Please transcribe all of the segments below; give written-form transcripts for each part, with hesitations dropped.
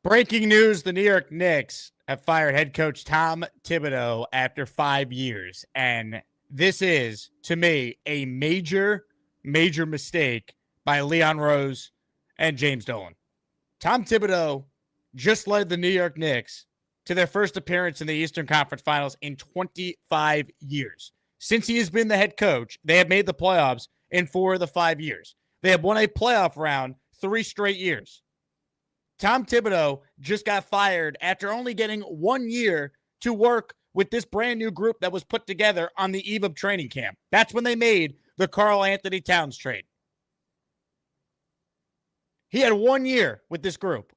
Breaking news, the New York Knicks have fired head coach Tom Thibodeau after 5 years. And this is, to me, a major, major mistake by Leon Rose and James Dolan. Tom Thibodeau just led the New York Knicks to their first appearance in the Eastern Conference Finals in 25 years. Since he has been the head coach, they have made the playoffs in 4 of the 5 years. They have won a playoff round 3 straight years. Tom Thibodeau just got fired after only getting 1 year to work with this brand new group that was put together on the eve of training camp. That's when they made the Karl-Anthony Towns trade. He had 1 year with this group,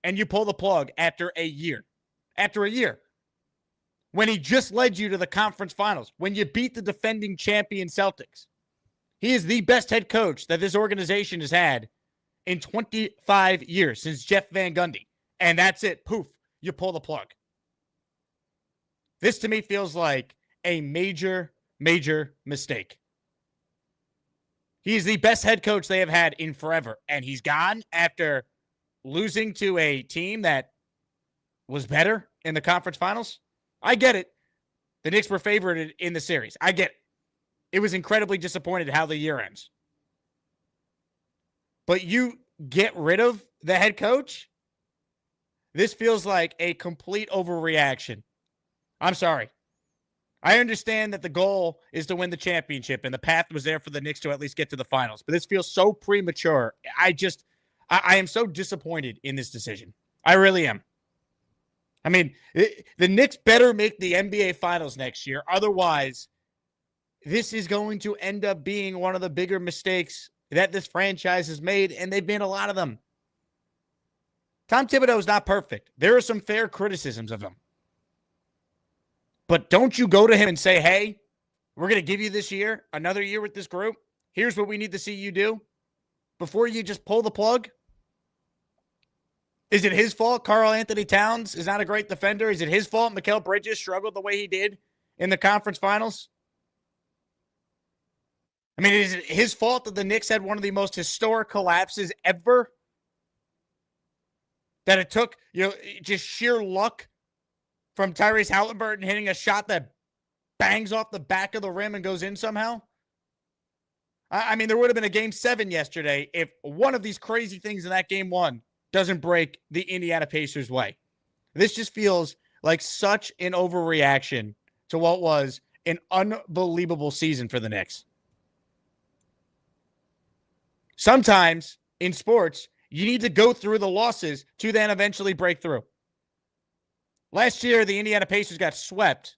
and you pull the plug after a year. After a year. When he just led you to the conference finals, when you beat the defending champion Celtics. He is the best head coach that this organization has had in 25 years since Jeff Van Gundy. And that's it. Poof, you pull the plug. This to me feels like a major, major mistake. He's the best head coach they have had in forever. And he's gone after losing to a team that was better in the conference finals. I get it. The Knicks were favored in the series. I get it. It was incredibly disappointed how the year ends. But you get rid of the head coach? This feels like a complete overreaction. I'm sorry. I understand that the goal is to win the championship, and the path was there for the Knicks to at least get to the finals. But this feels so premature. I am so disappointed in this decision. I really am. I mean, the Knicks better make the NBA Finals next year. Otherwise, this is going to end up being one of the bigger mistakes that this franchise has made, and they've made a lot of them. Tom Thibodeau is not perfect. There are some fair criticisms of him. But don't you go to him and say, hey, we're going to give you this year, another year with this group. Here's what we need to see you do before you just pull the plug. Is it his fault Karl-Anthony Towns is not a great defender? Is it his fault Mikal Bridges struggled the way he did in the conference finals? I mean, is it his fault that the Knicks had one of the most historic collapses ever? That it took, just sheer luck from Tyrese Halliburton hitting a shot that bangs off the back of the rim and goes in somehow? I mean, there would have been a game 7 yesterday if one of these crazy things in that game 1 doesn't break the Indiana Pacers' way. This just feels like such an overreaction to what was an unbelievable season for the Knicks. Sometimes in sports, you need to go through the losses to then eventually break through. Last year, the Indiana Pacers got swept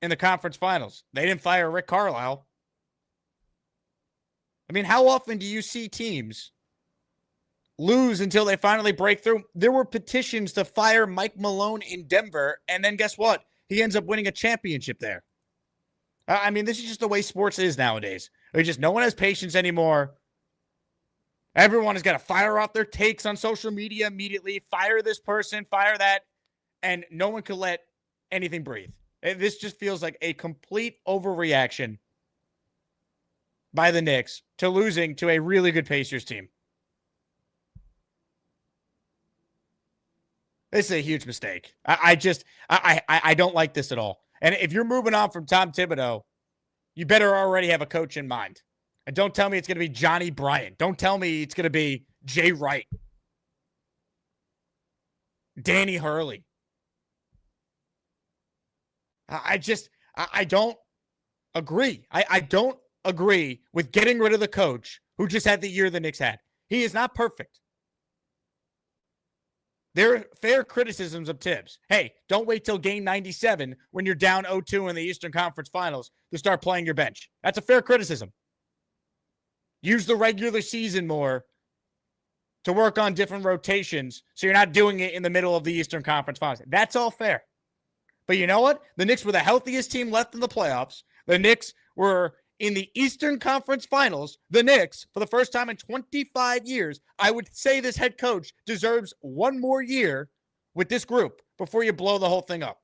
in the conference finals. They didn't fire Rick Carlisle. I mean, how often do you see teams lose until they finally break through? There were petitions to fire Mike Malone in Denver, and then guess what? He ends up winning a championship there. I mean, this is just the way sports is nowadays. No one has patience anymore. Everyone has got to fire off their takes on social media immediately, fire this person, fire that, and no one can let anything breathe. This just feels like a complete overreaction by the Knicks to losing to a really good Pacers team. This is a huge mistake. I don't like this at all. And if you're moving on from Tom Thibodeau, you better already have a coach in mind. And don't tell me it's going to be Johnny Bryant. Don't tell me it's going to be Jay Wright. Danny Hurley. I don't agree. I don't agree with getting rid of the coach who just had the year the Knicks had. He is not perfect. There are fair criticisms of Tibbs. Hey, don't wait till game 97 when you're down 0-2 in the Eastern Conference Finals to start playing your bench. That's a fair criticism. Use the regular season more to work on different rotations so you're not doing it in the middle of the Eastern Conference Finals. That's all fair. But you know what? The Knicks were the healthiest team left in the playoffs. The Knicks were in the Eastern Conference Finals. The Knicks, for the first time in 25 years, I would say this head coach deserves 1 more year with this group before you blow the whole thing up.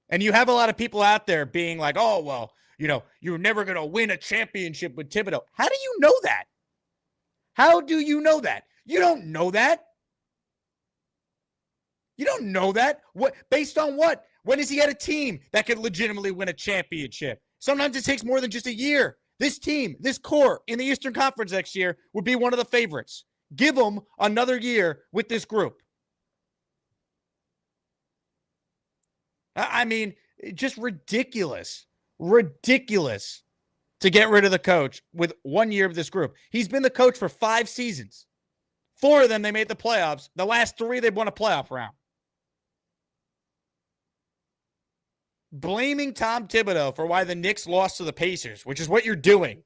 And you have a lot of people out there being like, oh, well, you're never going to win a championship with Thibodeau. How do you know that? How do you know that? You don't know that. You don't know that. What? Based on what? When has he had a team that could legitimately win a championship? Sometimes it takes more than just a year. This team, this core in the Eastern Conference next year would be one of the favorites. Give them another year with this group. I mean, just ridiculous. Ridiculous to get rid of the coach with 1 year of this group. He's been the coach for 5 seasons. 4 of them, they made the playoffs. The last 3, they won a playoff round. Blaming Tom Thibodeau for why the Knicks lost to the Pacers, which is what you're doing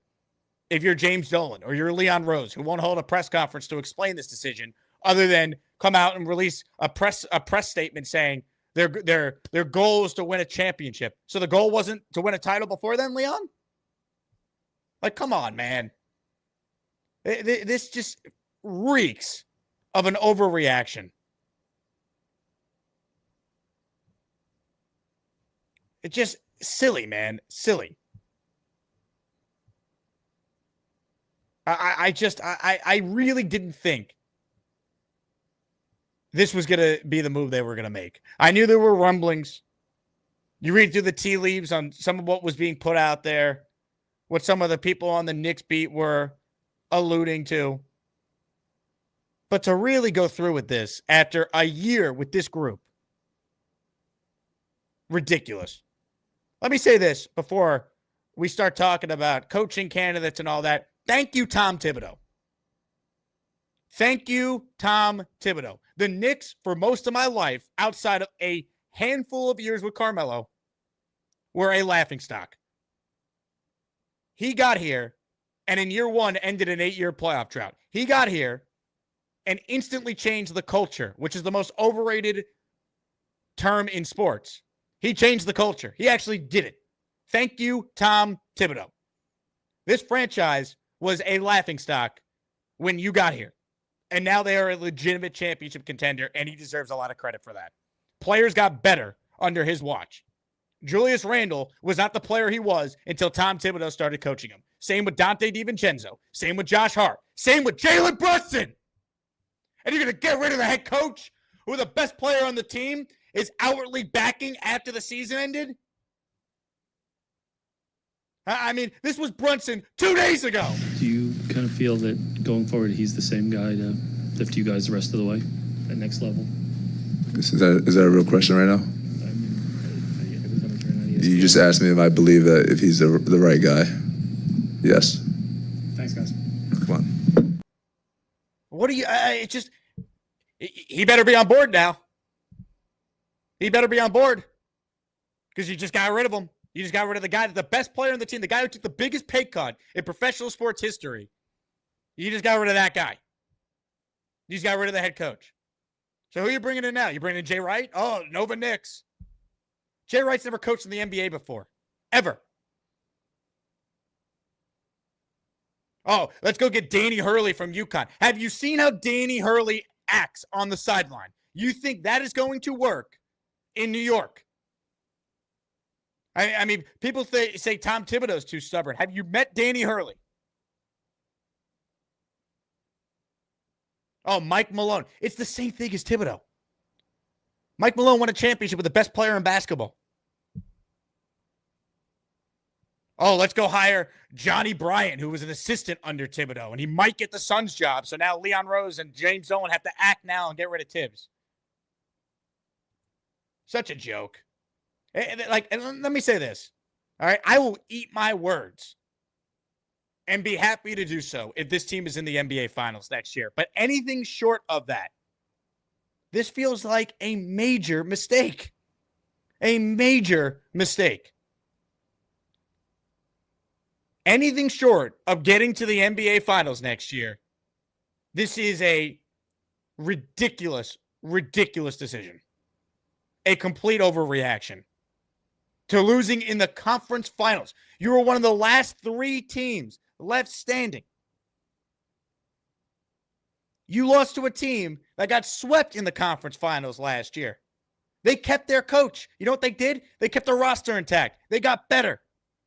if you're James Dolan or you're Leon Rose, who won't hold a press conference to explain this decision other than come out and release a press statement saying their goal is to win a championship. So the goal wasn't to win a title before then, Leon? Like, come on, man. This just reeks of an overreaction. It's just silly, man. Silly. I really didn't think this was going to be the move they were going to make. I knew there were rumblings. You read through the tea leaves on some of what was being put out there, what some of the people on the Knicks beat were alluding to. But to really go through with this after a year with this group, ridiculous. Let me say this before we start talking about coaching candidates and all that. Thank you, Tom Thibodeau. Thank you, Tom Thibodeau. The Knicks, for most of my life, outside of a handful of years with Carmelo, were a laughingstock. He got here, and in year 1 ended an 8-year playoff drought. He got here and instantly changed the culture, which is the most overrated term in sports. He changed the culture. He actually did it. Thank you, Tom Thibodeau. This franchise was a laughingstock when you got here. And now they are a legitimate championship contender, and he deserves a lot of credit for that. Players got better under his watch. Julius Randle was not the player he was until Tom Thibodeau started coaching him. Same with Dante DiVincenzo. Same with Josh Hart. Same with Jalen Brunson. And you're going to get rid of the head coach who the best player on the team is outwardly backing after the season ended? I mean, this was Brunson 2 days ago. Do you kind of feel that going forward, he's the same guy to lift you guys the rest of the way at next level? Is that a real question right now? You just asked me if I believe that if he's the right guy. Yes. Thanks, guys. Come on. What do you, he better be on board now. He better be on board because you just got rid of him. You just got rid of the guy, the best player on the team, the guy who took the biggest pay cut in professional sports history. You just got rid of that guy. You just got rid of the head coach. So who are you bringing in now? You bringing in Jay Wright? Oh, Nova Knicks. Jay Wright's never coached in the NBA before. Ever. Oh, let's go get Danny Hurley from UConn. Have you seen how Danny Hurley acts on the sideline? You think that is going to work in New York? I mean, people say Tom Thibodeau's too stubborn. Have you met Danny Hurley? Oh, Mike Malone. It's the same thing as Thibodeau. Mike Malone won a championship with the best player in basketball. Oh, let's go hire Johnny Bryant, who was an assistant under Thibodeau, and he might get the Suns job. So now Leon Rose and James Dolan have to act now and get rid of Tibbs. Such a joke. And let me say this. All right, I will eat my words and be happy to do so if this team is in the NBA Finals next year. But anything short of that, this feels like a major mistake. A major mistake. Anything short of getting to the NBA Finals next year, this is a ridiculous, ridiculous decision. A complete overreaction to losing in the conference finals. You were one of the last 3 teams left standing. You lost to a team that got swept in the conference finals last year. They kept their coach. You know what they did? They kept their roster intact. They got better.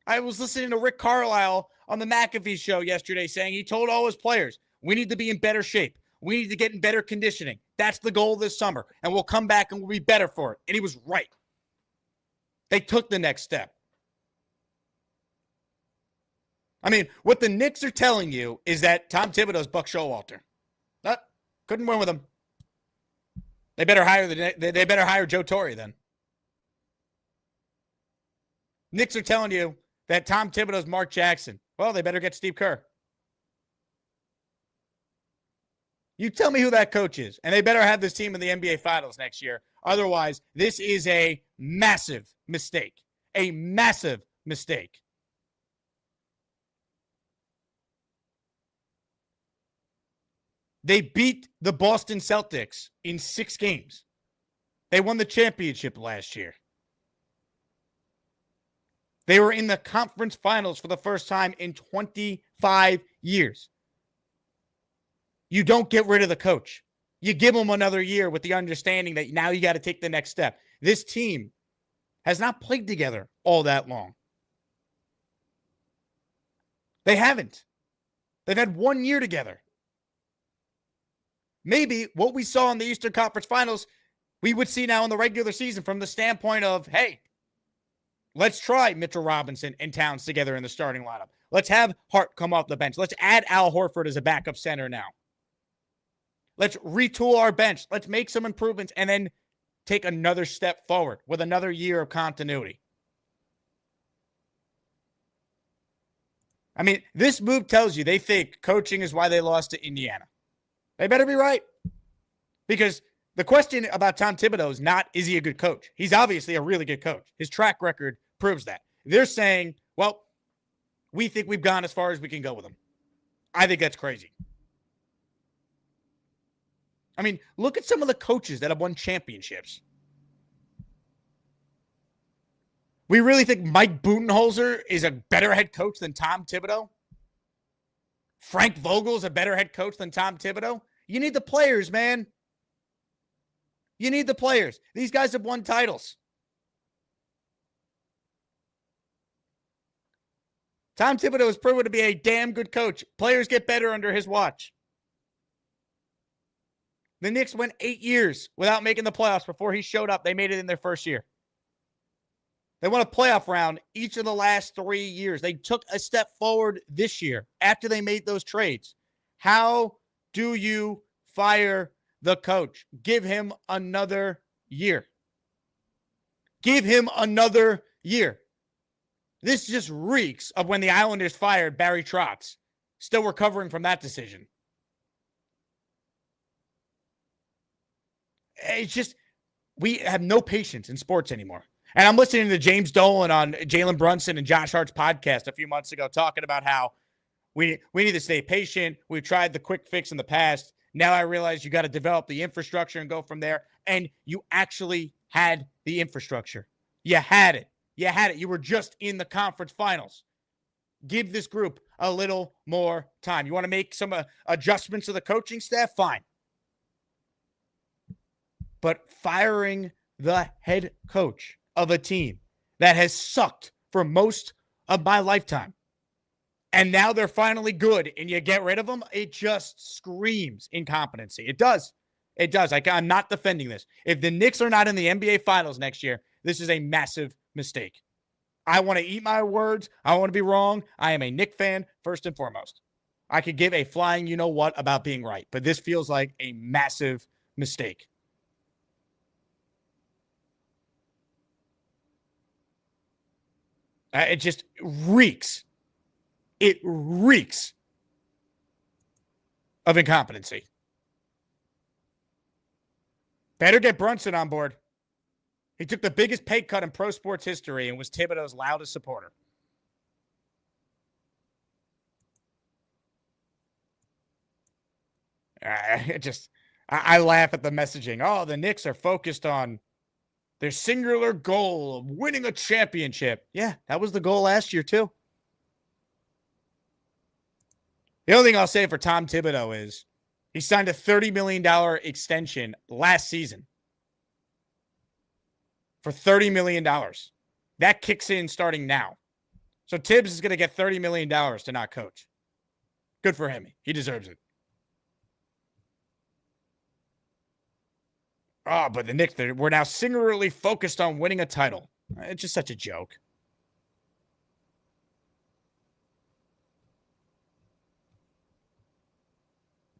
I was listening to Rick Carlisle on the McAfee show yesterday saying he told all his players, We need to be in better shape. We need to get in better conditioning. That's the goal this summer. And we'll come back and we'll be better for it. And he was right. They took the next step. I mean, what the Knicks are telling you is that Tom Thibodeau's Buck Showalter. Couldn't win with him. They better hire Joe Torre then. Knicks are telling you that Tom Thibodeau's Mark Jackson. Well, they better get Steve Kerr. You tell me who that coach is, and they better have this team in the NBA Finals next year. Otherwise, this is a massive mistake. A massive mistake. They beat the Boston Celtics in 6 games. They won the championship last year. They were in the conference finals for the first time in 25 years. You don't get rid of the coach. You give him another year with the understanding that now you got to take the next step. This team has not played together all that long. They haven't. They've had 1 year together. Maybe what we saw in the Eastern Conference Finals, we would see now in the regular season from the standpoint of, hey, let's try Mitchell Robinson and Towns together in the starting lineup. Let's have Hart come off the bench. Let's add Al Horford as a backup center now. Let's retool our bench. Let's make some improvements and then take another step forward with another year of continuity. I mean, this move tells you they think coaching is why they lost to Indiana. They better be right. Because the question about Tom Thibodeau is not, is he a good coach? He's obviously a really good coach. His track record proves that. They're saying, well, we think we've gone as far as we can go with him. I think that's crazy. I mean, look at some of the coaches that have won championships. We really think Mike Budenholzer is a better head coach than Tom Thibodeau? Frank Vogel is a better head coach than Tom Thibodeau? You need the players, man. You need the players. These guys have won titles. Tom Thibodeau has proven to be a damn good coach. Players get better under his watch. The Knicks went 8 years without making the playoffs before he showed up. They made it in their first year. They won a playoff round each of the last 3 years. They took a step forward this year after they made those trades. How do you fire the coach? Give him another year. Give him another year. This just reeks of when the Islanders fired Barry Trotz. Still recovering from that decision. It's just, we have no patience in sports anymore. And I'm listening to James Dolan on Jalen Brunson and Josh Hart's podcast a few months ago talking about how we need to stay patient. We've tried the quick fix in the past. Now I realize you got to develop the infrastructure and go from there. And you actually had the infrastructure. You had it. You had it. You were just in the conference finals. Give this group a little more time. You want to make some adjustments to the coaching staff? Fine. But firing the head coach of a team that has sucked for most of my lifetime, and now they're finally good, and you get rid of them, it just screams incompetency. It does. It does. I'm not defending this. If the Knicks are not in the NBA Finals next year, this is a massive mistake. I want to eat my words. I want to be wrong. I am a Knicks fan first and foremost. I could give a flying you-know-what about being right, but this feels like a massive mistake. It just reeks. It reeks of incompetency. Better get Brunson on board. He took the biggest pay cut in pro sports history and was Thibodeau's loudest supporter. I laugh at the messaging. Oh, the Knicks are focused on their singular goal of winning a championship. Yeah, that was the goal last year too. The only thing I'll say for Tom Thibodeau is he signed a $30 million extension last season for $30 million. That kicks in starting now. So Tibbs is going to get $30 million to not coach. Good for him. He deserves it. Oh, but the Knicks, we're now singularly focused on winning a title. It's just such a joke.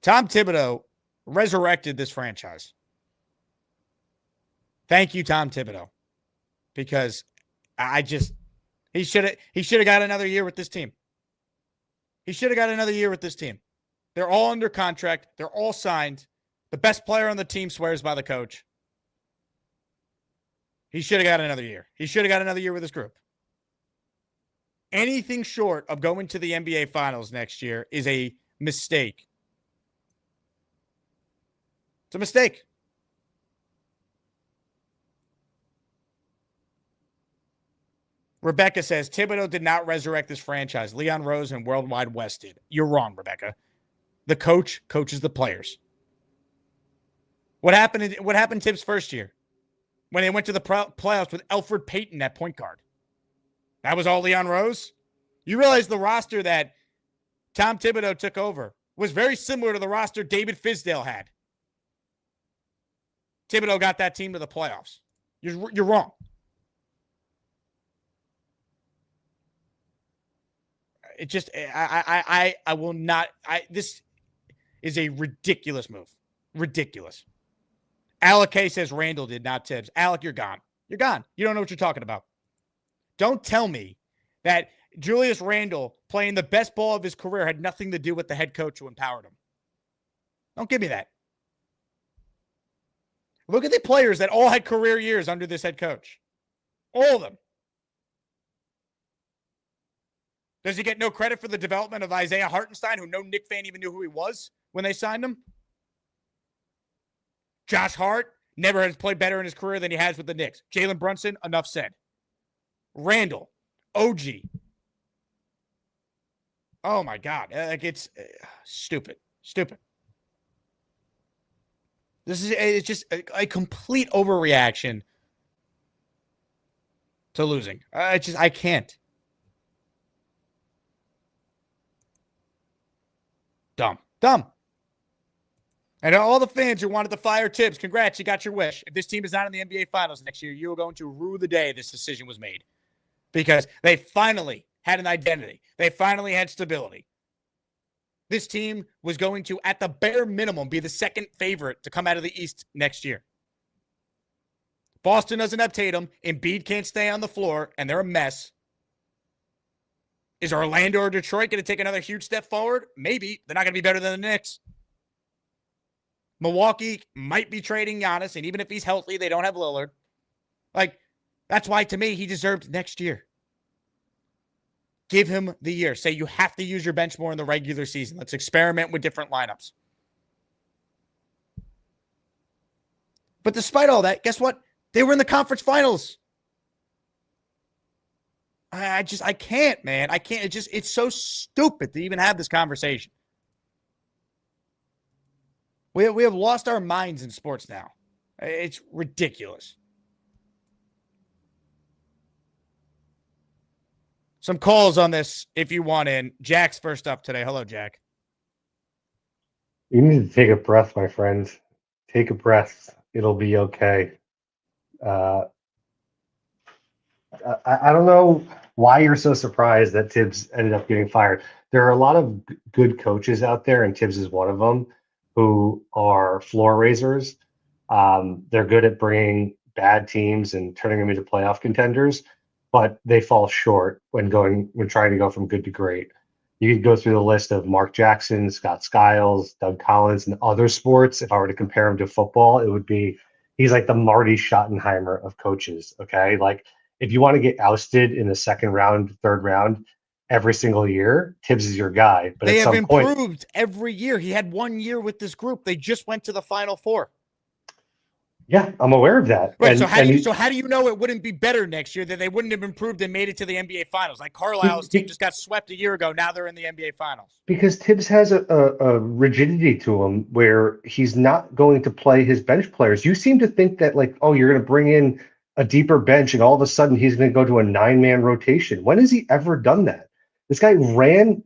Tom Thibodeau resurrected this franchise. Thank you, Tom Thibodeau, because he should have got another year with this team. He should have got another year with this team. They're all under contract. They're all signed. The best player on the team swears by the coach. He should have got another year. He should have got another year with this group. Anything short of going to the NBA Finals next year is a mistake. It's a mistake. Rebecca says, Thibodeau did not resurrect this franchise. Leon Rose and Worldwide West did. You're wrong, Rebecca. The coach coaches the players. What happened Tibbs' first year? When they went to the playoffs with Elfrid Payton at point guard. That was all Leon Rose? You realize the roster that Tom Thibodeau took over was very similar to the roster David Fizdale had. Thibodeau got that team to the playoffs. You're wrong. It just, I will not, this is a ridiculous move. Ridiculous. Alec K says Randall did, not Tibbs. Alec, you're gone. You're gone. You don't know what you're talking about. Don't tell me that Julius Randle playing the best ball of his career had nothing to do with the head coach who empowered him. Don't give me that. Look at the players that all had career years under this head coach. All of them. Does he get no credit for the development of Isaiah Hartenstein, who no Knick fan even knew who he was when they signed him? Josh Hart never has played better in his career than he has with the Knicks. Jalen Brunson, enough said. Randall, OG. Oh, my God. It's stupid. Stupid. It's just a complete overreaction to losing. I can't. Dumb. And all the fans who wanted to fire Tibbs, congrats, you got your wish. If this team is not in the NBA Finals next year, you are going to rue the day this decision was made. Because they finally had an identity. They finally had stability. This team was going to, at the bare minimum, be the second favorite to come out of the East next year. Boston doesn't have Tatum. Embiid can't stay on the floor, and they're a mess. Is Orlando or Detroit going to take another huge step forward? Maybe. They're not going to be better than the Knicks. Milwaukee might be trading Giannis, and even if he's healthy, they don't have Lillard. That's why, to me, he deserved next year. Give him the year. Say you have to use your bench more in the regular season. Let's experiment with different lineups. But despite all that, guess what? They were in the conference finals. I can't, man. I can't. It's so stupid to even have this conversation. We have lost our minds in sports now. It's ridiculous. Some calls on this if you want in. Jack's first up today. Hello, Jack. You need to take a breath, my friend. Take a breath. It'll be okay. I don't know why you're so surprised that Tibbs ended up getting fired. There are a lot of good coaches out there, and Tibbs is one of them, who are floor raisers. They're good at bringing bad teams and turning them into playoff contenders, but they fall short when trying to go from good to great. You could go through the list of Mark Jackson, Scott Skiles, Doug Collins, and other sports. If I were to compare him to football, it would be he's like the Marty Schottenheimer of coaches. Okay, if you want to get ousted in the second round, third round, every single year, Tibbs is your guy. But they at have some point, improved every year. He had 1 year with this group. They just went to the Final Four. Yeah, I'm aware of that. Right. So how do you know it wouldn't be better next year, that they wouldn't have improved and made it to the NBA Finals? Like Carlisle's team just got swept a year ago. Now they're in the NBA Finals. Because Tibbs has a rigidity to him where he's not going to play his bench players. You seem to think that you're going to bring in a deeper bench and all of a sudden he's going to go to a 9-man rotation. When has he ever done that? This guy ran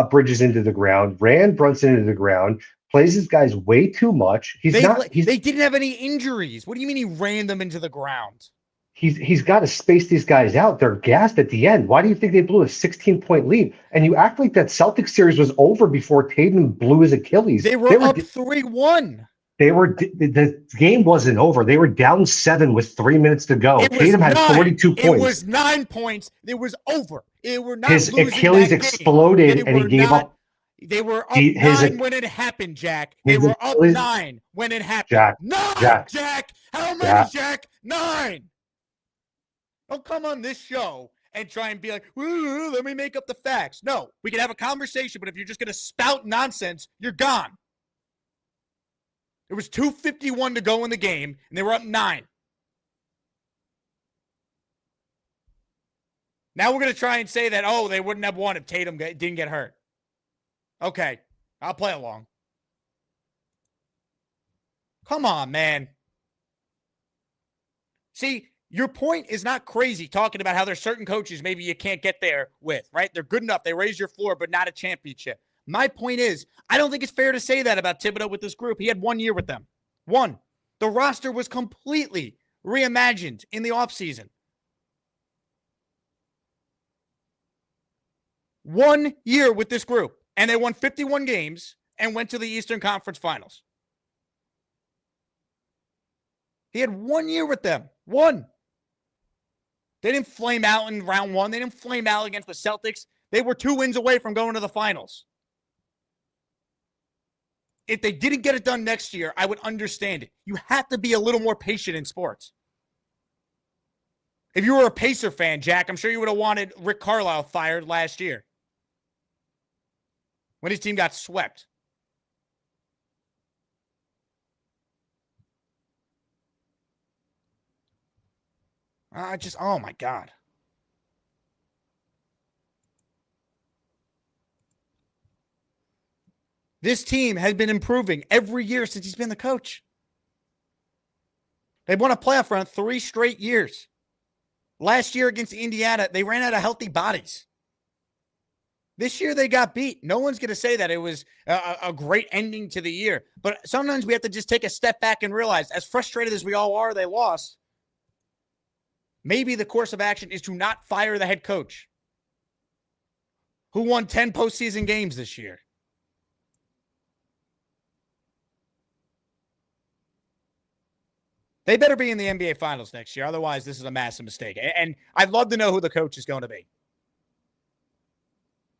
Bridges into the ground, ran Brunson into the ground, plays his guys way too much. They didn't have any injuries. What do you mean he ran them into the ground? He's got to space these guys out. They're gassed at the end. Why do you think they blew a 16-point lead? And you act like that Celtics series was over before Tatum blew his Achilles. They were up 3-1. The game wasn't over. They were down 7 with 3 minutes to go. Tatum had 42 points. It was 9 points. It was over. It were not his losing Achilles that exploded game. And he gave up. They were up 9 when it happened, Jack. They were up 9 when it happened. Jack. How many, Jack? 9. Don't come on this show and try and be like, let me make up the facts. No, we can have a conversation, but if you're just going to spout nonsense, you're gone. There was 2:51 to go in the game, and they were up 9. Now we're going to try and say that, they wouldn't have won if Tatum didn't get hurt. Okay, I'll play along. Come on, man. See, your point is not crazy talking about how there's certain coaches maybe you can't get there with, right? They're good enough. They raise your floor, but not a championship. My point is, I don't think it's fair to say that about Thibodeau with this group. He had 1 year with them. 1. The roster was completely reimagined in the offseason. 1 year with this group, and they won 51 games and went to the Eastern Conference Finals. He had 1 year with them. 1. They didn't flame out in round 1. They didn't flame out against the Celtics. They were 2 wins away from going to the finals. If they didn't get it done next year, I would understand it. You have to be a little more patient in sports. If you were a Pacer fan, Jack, I'm sure you would have wanted Rick Carlisle fired last year when his team got swept. Oh my God. This team has been improving every year since he's been the coach. They've won a playoff run 3 straight years. Last year against Indiana, they ran out of healthy bodies. This year they got beat. No one's going to say that it was a great ending to the year. But sometimes we have to just take a step back and realize, as frustrated as we all are, they lost. Maybe the course of action is to not fire the head coach who won 10 postseason games this year. They better be in the NBA Finals next year. Otherwise, this is a massive mistake. And I'd love to know who the coach is going to be.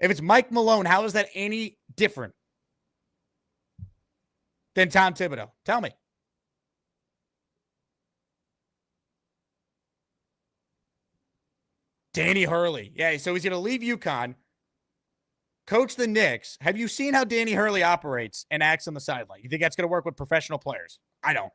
If it's Mike Malone, how is that any different than Tom Thibodeau? Tell me. Danny Hurley. Yeah, so he's going to leave UConn, coach the Knicks. Have you seen how Danny Hurley operates and acts on the sideline? You think that's going to work with professional players? I don't.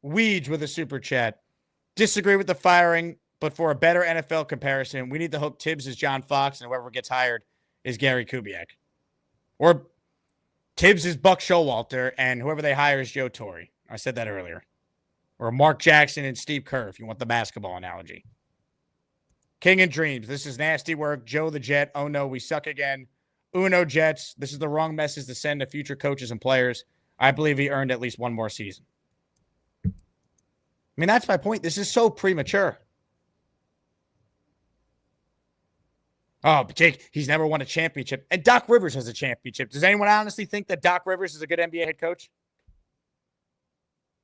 Weege with a super chat. Disagree with the firing, but for a better NFL comparison, we need to hope Tibbs is John Fox and whoever gets hired is Gary Kubiak. Or Tibbs is Buck Showalter and whoever they hire is Joe Torre. I said that earlier. Or Mark Jackson and Steve Kerr, if you want the basketball analogy. King and Dreams. This is nasty work. Joe the Jet. Oh no, we suck again. Uno Jets. This is the wrong message to send to future coaches and players. I believe he earned at least one more season. I mean, that's my point. This is so premature. Oh, but Jake, he's never won a championship. And Doc Rivers has a championship. Does anyone honestly think that Doc Rivers is a good NBA head coach?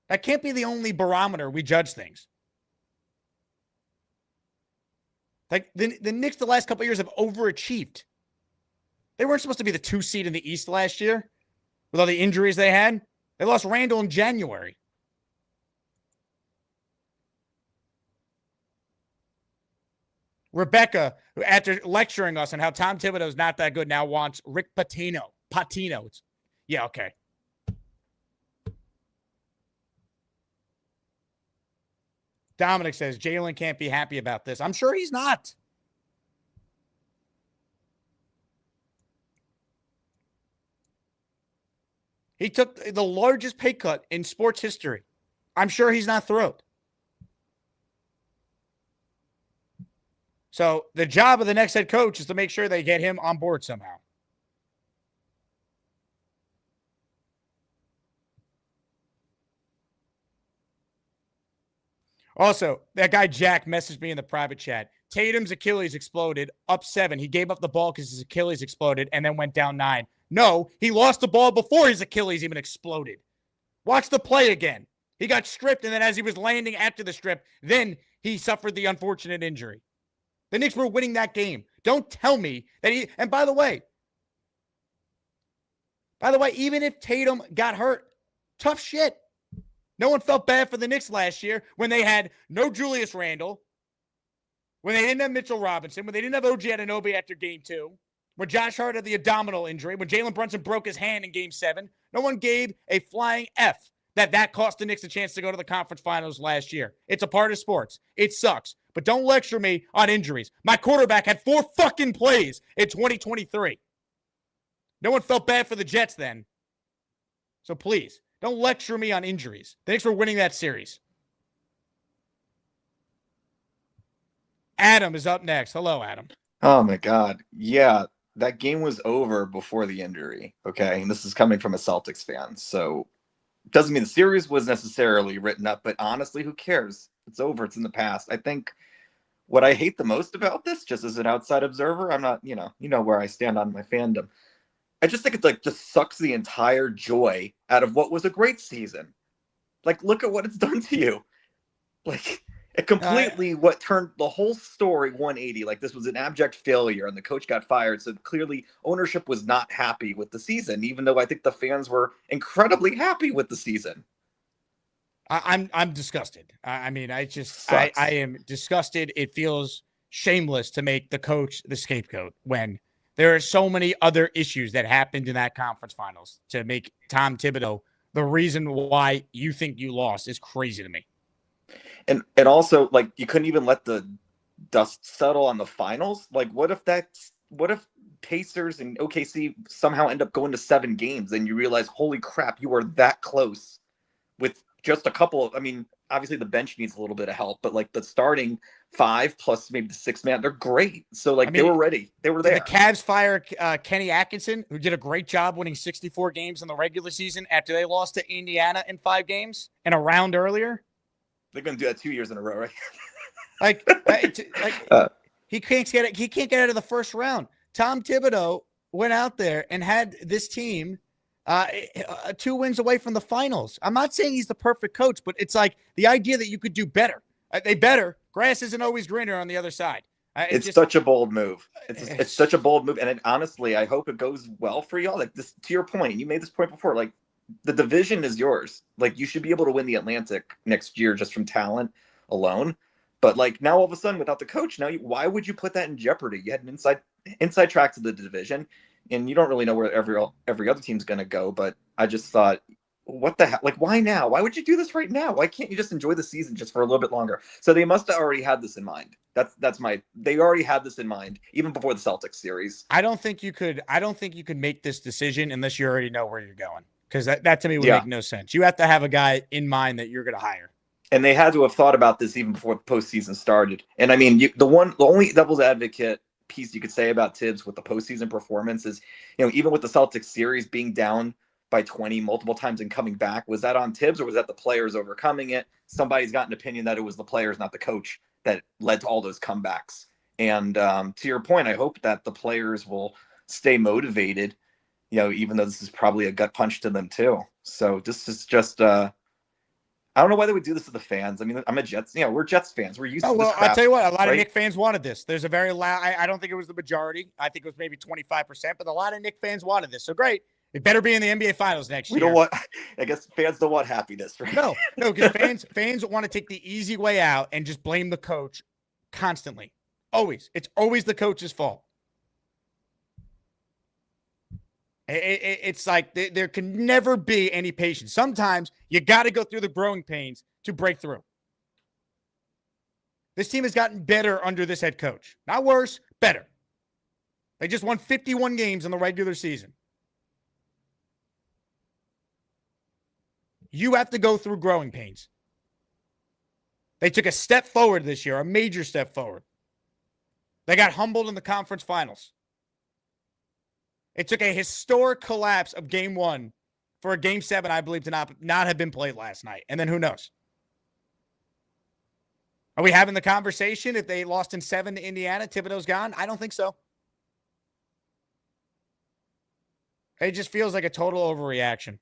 That can't be the only barometer we judge things. Like the Knicks the last couple of years have overachieved. They weren't supposed to be the 2 seed in the East last year with all the injuries they had. They lost Randall in January. Rebecca, who after lecturing us on how Tom Thibodeau is not that good, now wants Rick Pitino. Yeah, okay. Dominic says, Jalen can't be happy about this. I'm sure he's not. He took the largest pay cut in sports history. I'm sure he's not thrilled. So the job of the next head coach is to make sure they get him on board somehow. Also, that guy Jack messaged me in the private chat. Tatum's Achilles exploded, up 7. He gave up the ball because his Achilles exploded and then went down 9. No, he lost the ball before his Achilles even exploded. Watch the play again. He got stripped, and then as he was landing after the strip, then he suffered the unfortunate injury. The Knicks were winning that game. Don't tell me that he, and by the way, even if Tatum got hurt, tough shit. No one felt bad for the Knicks last year when they had no Julius Randle, when they didn't have Mitchell Robinson, when they didn't have OG Anunoby after game 2, when Josh Hart had the abdominal injury, when Jalen Brunson broke his hand in game 7. No one gave a flying F that cost the Knicks a chance to go to the conference finals last year. It's a part of sports. It sucks. But don't lecture me on injuries. My quarterback had 4 fucking plays in 2023. No one felt bad for the Jets then. So please, don't lecture me on injuries. The Knicks were winning that series. Adam is up next. Hello, Adam. Oh my God. Yeah, that game was over before the injury. Okay. And this is coming from a Celtics fan. So it doesn't mean the series was necessarily written up, but honestly, who cares? It's over. It's in the past. I think what I hate the most about this, just as an outside observer, I'm not, you know where I stand on my fandom. I just think it's like just sucks the entire joy out of what was a great season. Like, look at what it's done to you. Like, it completely what turned the whole story 180. Like, this was an abject failure and the coach got fired. So clearly ownership was not happy with the season, even though I think the fans were incredibly happy with the season. I'm disgusted. I mean, I am disgusted. It feels shameless to make the coach the scapegoat when there are so many other issues that happened in that conference finals. To make Tom Thibodeau the reason why you think you lost is crazy to me. And also, like, you couldn't even let the dust settle on the finals. Like, what if Pacers and OKC somehow end up going to 7 games and you realize, holy crap, you were that close with just a couple of, I mean, obviously the bench needs a little bit of help, but like the starting 5 plus maybe the 6 man, they're great. So like, they were ready. They were there. The Cavs fire Kenny Atkinson, who did a great job winning 64 games in the regular season after they lost to Indiana in 5 games and a round earlier. They're going to do that 2 years in a row, right? He can't get out of the first round. Tom Thibodeau went out there and had this team 2 wins away from the finals. I'm not saying he's the perfect coach, but it's like the idea that you could do better. Grass isn't always greener on the other side. It's such a bold move. It's such a bold move. And honestly, I hope it goes well for y'all. Like, this, to your point, you made this point before, like, the division is yours. Like, you should be able to win the Atlantic next year just from talent alone. But like, now all of a sudden, without the coach, why would you put that in jeopardy? You had an inside track to the division, and you don't really know where every other team's going to go. But I just thought, what the hell? Like, why now? Why would you do this right now? Why can't you just enjoy the season just for a little bit longer? So they must have already had this in mind. They already had this in mind even before the Celtics series. I don't think you could make this decision unless you already know where you're going. Because that to me would make no sense. You have to have a guy in mind that you're going to hire. And they had to have thought about this even before the postseason started. And I mean, the only devil's advocate piece you could say about Tibbs with the postseason performance is, even with the Celtics series being down by 20 multiple times and coming back, was that on Tibbs or was that the players overcoming it? Somebody's got an opinion that it was the players, not the coach, that led to all those comebacks. And to your point, I hope that the players will stay motivated, even though this is probably a gut punch to them too. So this is just, I don't know why they would do this to the fans. I mean, I'm a Jets, we're Jets fans. We're used to this crap, I'll tell you what, a lot of Knicks fans wanted this. There's a very loud, I don't think it was the majority. I think it was maybe 25%, but a lot of Knicks fans wanted this. So great. It better be in the NBA Finals next year. I guess fans don't want happiness, right? No, because fans want to take the easy way out and just blame the coach constantly. Always. It's always the coach's fault. It's like there can never be any patience. Sometimes you got to go through the growing pains to break through. This team has gotten better under this head coach. Not worse, better. They just won 51 games in the regular season. You have to go through growing pains. They took a step forward this year, a major step forward. They got humbled in the conference finals. It took a historic collapse of game 1 for a game 7, I believe, to not have been played last night. And then who knows? Are we having the conversation if they lost in 7 to Indiana, Thibodeau's gone? I don't think so. It just feels like a total overreaction.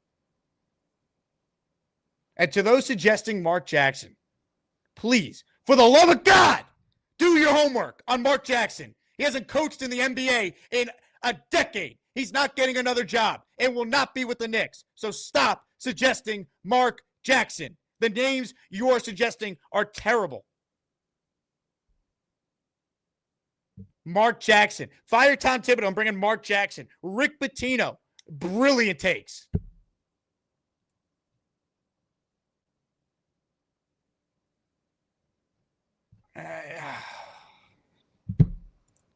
And to those suggesting Mark Jackson, please, for the love of God, do your homework on Mark Jackson. He hasn't coached in the NBA in a decade. He's not getting another job and will not be with the Knicks. So stop suggesting Mark Jackson. The names you are suggesting are terrible. Mark Jackson. Fire Tom Thibodeau and bring in Mark Jackson. Rick Pitino. Brilliant takes.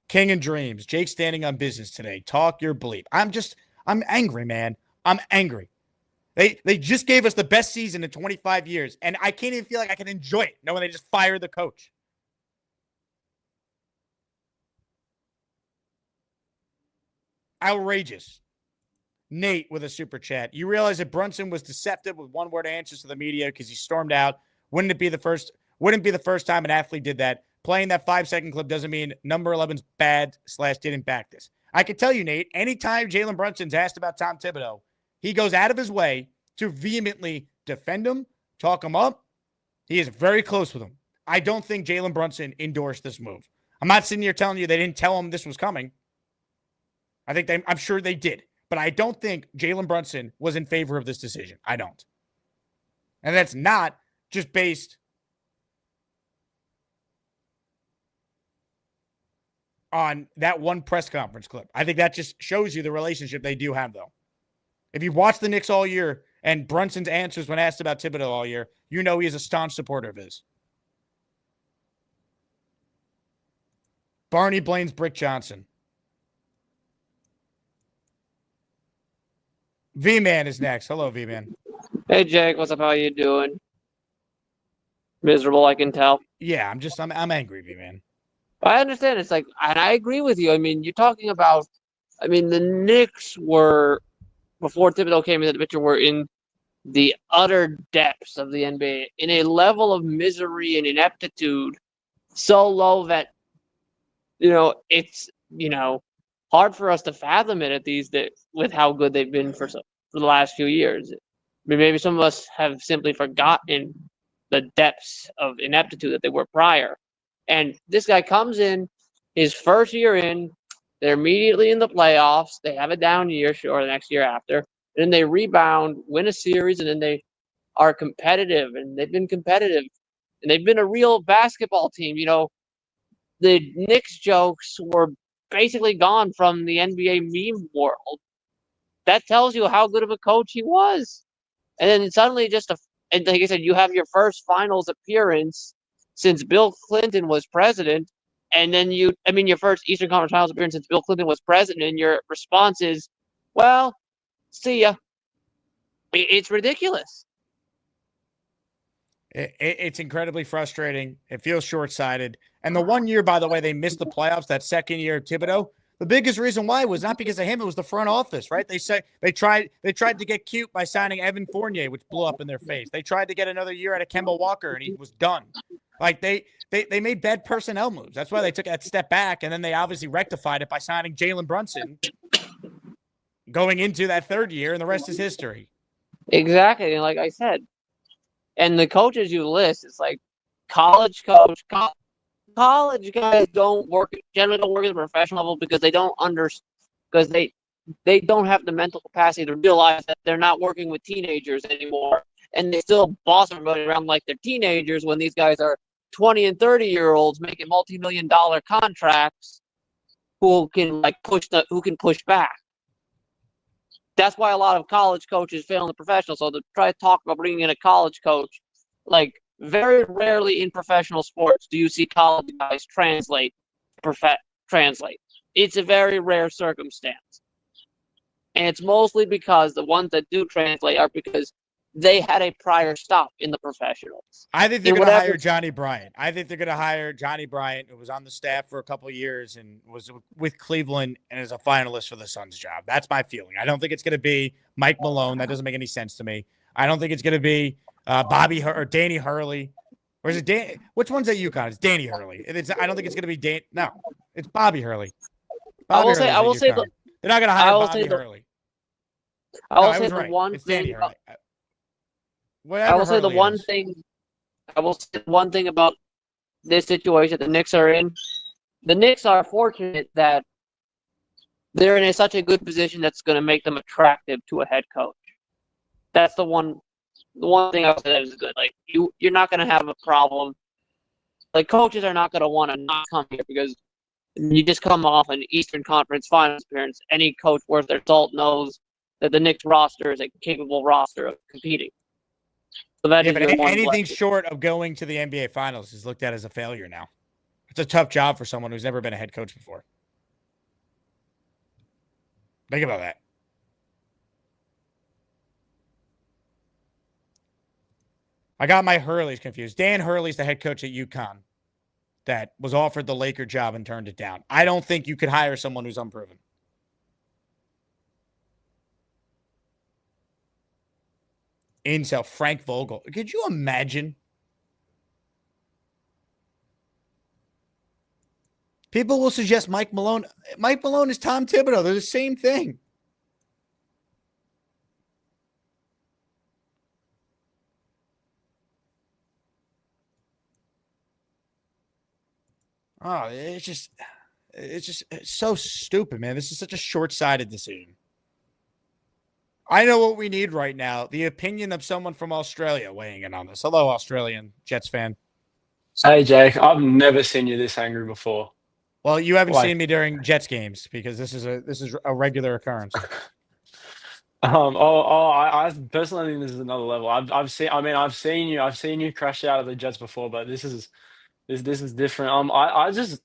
King and Dreams. Jake standing on business today. Talk your bleep. I'm angry, man. I'm angry. They just gave us the best season in 25 years, and I can't even feel like I can enjoy it knowing they just fired the coach. Outrageous. Nate with a super chat. You realize that Brunson was deceptive with one-word answers to the media because he stormed out. Wouldn't be the first time an athlete did that. Playing that 5-second clip doesn't mean number 11's bad/didn't back this. I can tell you, Nate, anytime Jalen Brunson's asked about Tom Thibodeau, he goes out of his way to vehemently defend him, talk him up. He is very close with him. I don't think Jalen Brunson endorsed this move. I'm not sitting here telling you they didn't tell him this was coming. I'm sure they did. But I don't think Jalen Brunson was in favor of this decision. I don't. And that's not just based on that one press conference clip. I think that just shows you the relationship they do have, though. If you watch the Knicks all year and Brunson's answers when asked about Thibodeau all year, you know he is a staunch supporter of his. Barney blames Brick Johnson. V-Man is next. Hello, V-Man. Hey, Jake. What's up? How you doing? Miserable, I can tell. Yeah, I'm angry, V-Man. I understand. It's like, and I agree with you. I mean, you're talking about, the Knicks were, before Thibodeau came into the picture, were in the utter depths of the NBA, in a level of misery and ineptitude so low that, it's, hard for us to fathom it at these days with how good they've been for the last few years. Maybe some of us have simply forgotten the depths of ineptitude that they were prior. And this guy comes in, his first year in, they're immediately in the playoffs. They have a down year, sure, the next year after. And then they rebound, win a series, and then they are competitive. And they've been competitive. And they've been a real basketball team. The Knicks jokes were basically gone from the NBA meme world. That tells you how good of a coach he was. And then suddenly and like I said, you have your first finals appearance since Bill Clinton was president. And then your first Eastern Conference Finals appearance since Bill Clinton was president. And your response is, well, see ya. It's ridiculous. It's incredibly frustrating. It feels short-sighted. And the one year, by the way, they missed the playoffs, that second year of Thibodeau, the biggest reason why was not because of him, it was the front office, right? They tried to get cute by signing Evan Fournier, which blew up in their face. They tried to get another year out of Kemba Walker, and he was done. Like, they made bad personnel moves. That's why they took that step back, and then they obviously rectified it by signing Jalen Brunson going into that third year, and the rest is history. Exactly. And like I said, and the coaches you list, it's like college coach, college guys generally don't work at the professional level because they don't because they don't have the mental capacity to realize that they're not working with teenagers anymore, and they still boss everybody around like they're teenagers when these guys are 20 and 30-year-olds making multi-million-dollar contracts who can push back. That's why a lot of college coaches fail in the professional. So to try to talk about bringing in a college coach, like, very rarely in professional sports do you see college guys translate. It's a very rare circumstance. And it's mostly because the ones that do translate are because they had a prior stop in the professionals. I think they're In going to hire whatever- Johnny Bryant. I think they're going to hire Johnny Bryant, who was on the staff for a couple of years and was with Cleveland and is a finalist for the Suns job. That's my feeling. I don't think it's going to be Mike Malone. That doesn't make any sense to me. I don't think it's going to be Bobby or Danny Hurley. Or is it Dan? Which one's at UConn? It's Danny Hurley. I don't think it's going to be Dan. No, it's Bobby Hurley. I will Hurley's say, at I will say, UConn. They're not going to hire Bobby the, Hurley. I will No, I say was the right. one It's Danny thing. Hurley. I will say the one thing. I will say the one thing about this situation the Knicks are in. The Knicks are fortunate that they're in such a good position that's going to make them attractive to a head coach. That's the one thing I would say that is good. Like you're not going to have a problem. Like coaches are not going to want to not come here because you just come off an Eastern Conference Finals appearance. Any coach worth their salt knows that the Knicks roster is a capable roster of competing. So that is but your one anything blessing. short of going to the NBA Finals is looked at as a failure now. It's a tough job for someone who's never been a head coach before. Think about that. I got my Hurleys confused. Dan Hurley's the head coach at UConn that was offered the Laker job and turned it down. I don't think you could hire someone who's unproven. Incel, Frank Vogel. Could you imagine? People will suggest Mike Malone. Mike Malone is Tom Thibodeau. They're the same thing. Oh, it's so stupid, man. This is such a short-sighted decision. I know what we need right now. The opinion of someone from Australia weighing in on this. Hello, Australian Jets fan. Hey, Jake, I've never seen you this angry before. Well, you haven't Why? seen me during Jets games because this is a regular occurrence. I personally think this is another level. I've seen you crash out of the Jets before, but this is different.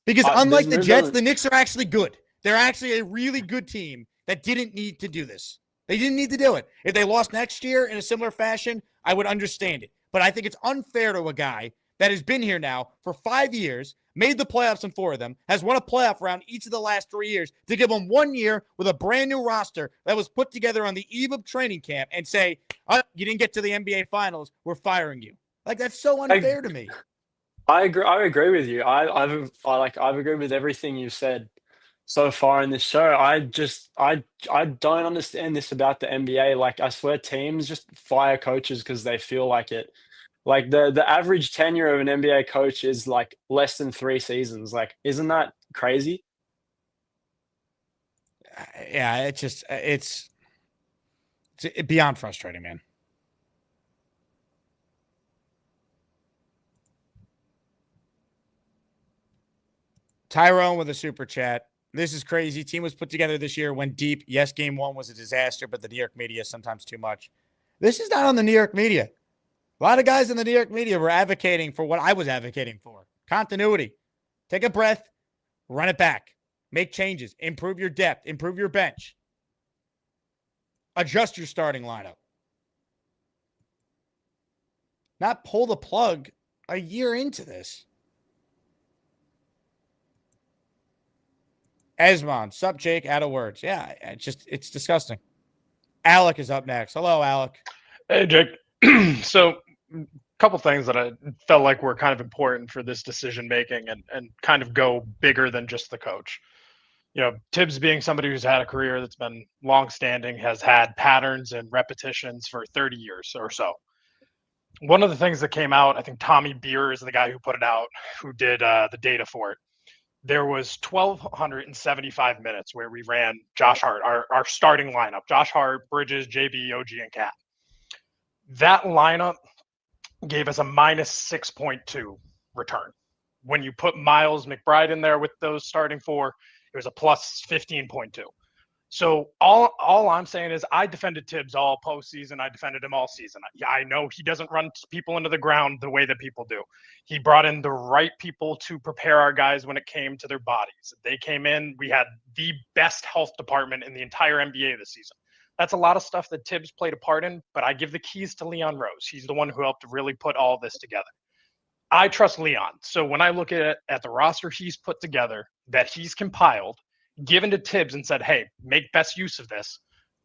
Because I- unlike there's the Jets, no- the Knicks are actually good. They're actually a really good team that didn't need to do this. They didn't need to do it. If they lost next year in a similar fashion, I would understand it. But I think it's unfair to a guy that has been here now for 5 years, made the playoffs in 4 of them, has won a playoff round each of the last 3 years, to give him 1 year with a brand new roster that was put together on the eve of training camp and say, you didn't get to the NBA Finals, we're firing you. Like, that's so unfair to me. I agree with you. I've agreed with everything you've said so far in this show. I don't understand this about the NBA. Like, I swear teams just fire coaches because they feel like it. Like the average tenure of an NBA coach is like less than 3 seasons. Like, isn't that crazy? Yeah, it's beyond frustrating, man. Tyrone with a super chat. This is crazy. Team was put together this year, went deep. Yes, game 1 was a disaster, but the New York media is sometimes too much. This is not on the New York media. A lot of guys in the New York media were advocating for what I was advocating for. Continuity. Take a breath, run it back. Make changes. Improve your depth. Improve your bench. Adjust your starting lineup. Not pull the plug a year into this. Asman, sup, Jake, out of words. Yeah, it's disgusting. Alec is up next. Hello, Alec. Hey, Jake. So, a couple things that I felt like were kind of important for this decision making and kind of go bigger than just the coach. You know, Tibbs being somebody who's had a career that's been long-standing, has had patterns and repetitions for 30 years or so. One of the things that came out, I think Tommy Beer is the guy who put it out, who did the data for it. There was 1,275 minutes where we ran Josh Hart, our starting lineup. Josh Hart, Bridges, JB, OG, and Cat. That lineup gave us a minus 6.2 return. When you put Miles McBride in there with those starting 4, it was a plus 15.2. So all I'm saying is I defended Tibbs all postseason. I defended him all season. Yeah, I know he doesn't run people into the ground the way that people do. He brought in the right people to prepare our guys when it came to their bodies. They came in. We had the best health department in the entire NBA this season. That's a lot of stuff that Tibbs played a part in, but I give the keys to Leon Rose. He's the one who helped really put all this together. I trust Leon. So when I look at the roster he's put together, that he's compiled, given to Tibbs and said, hey, make best use of this,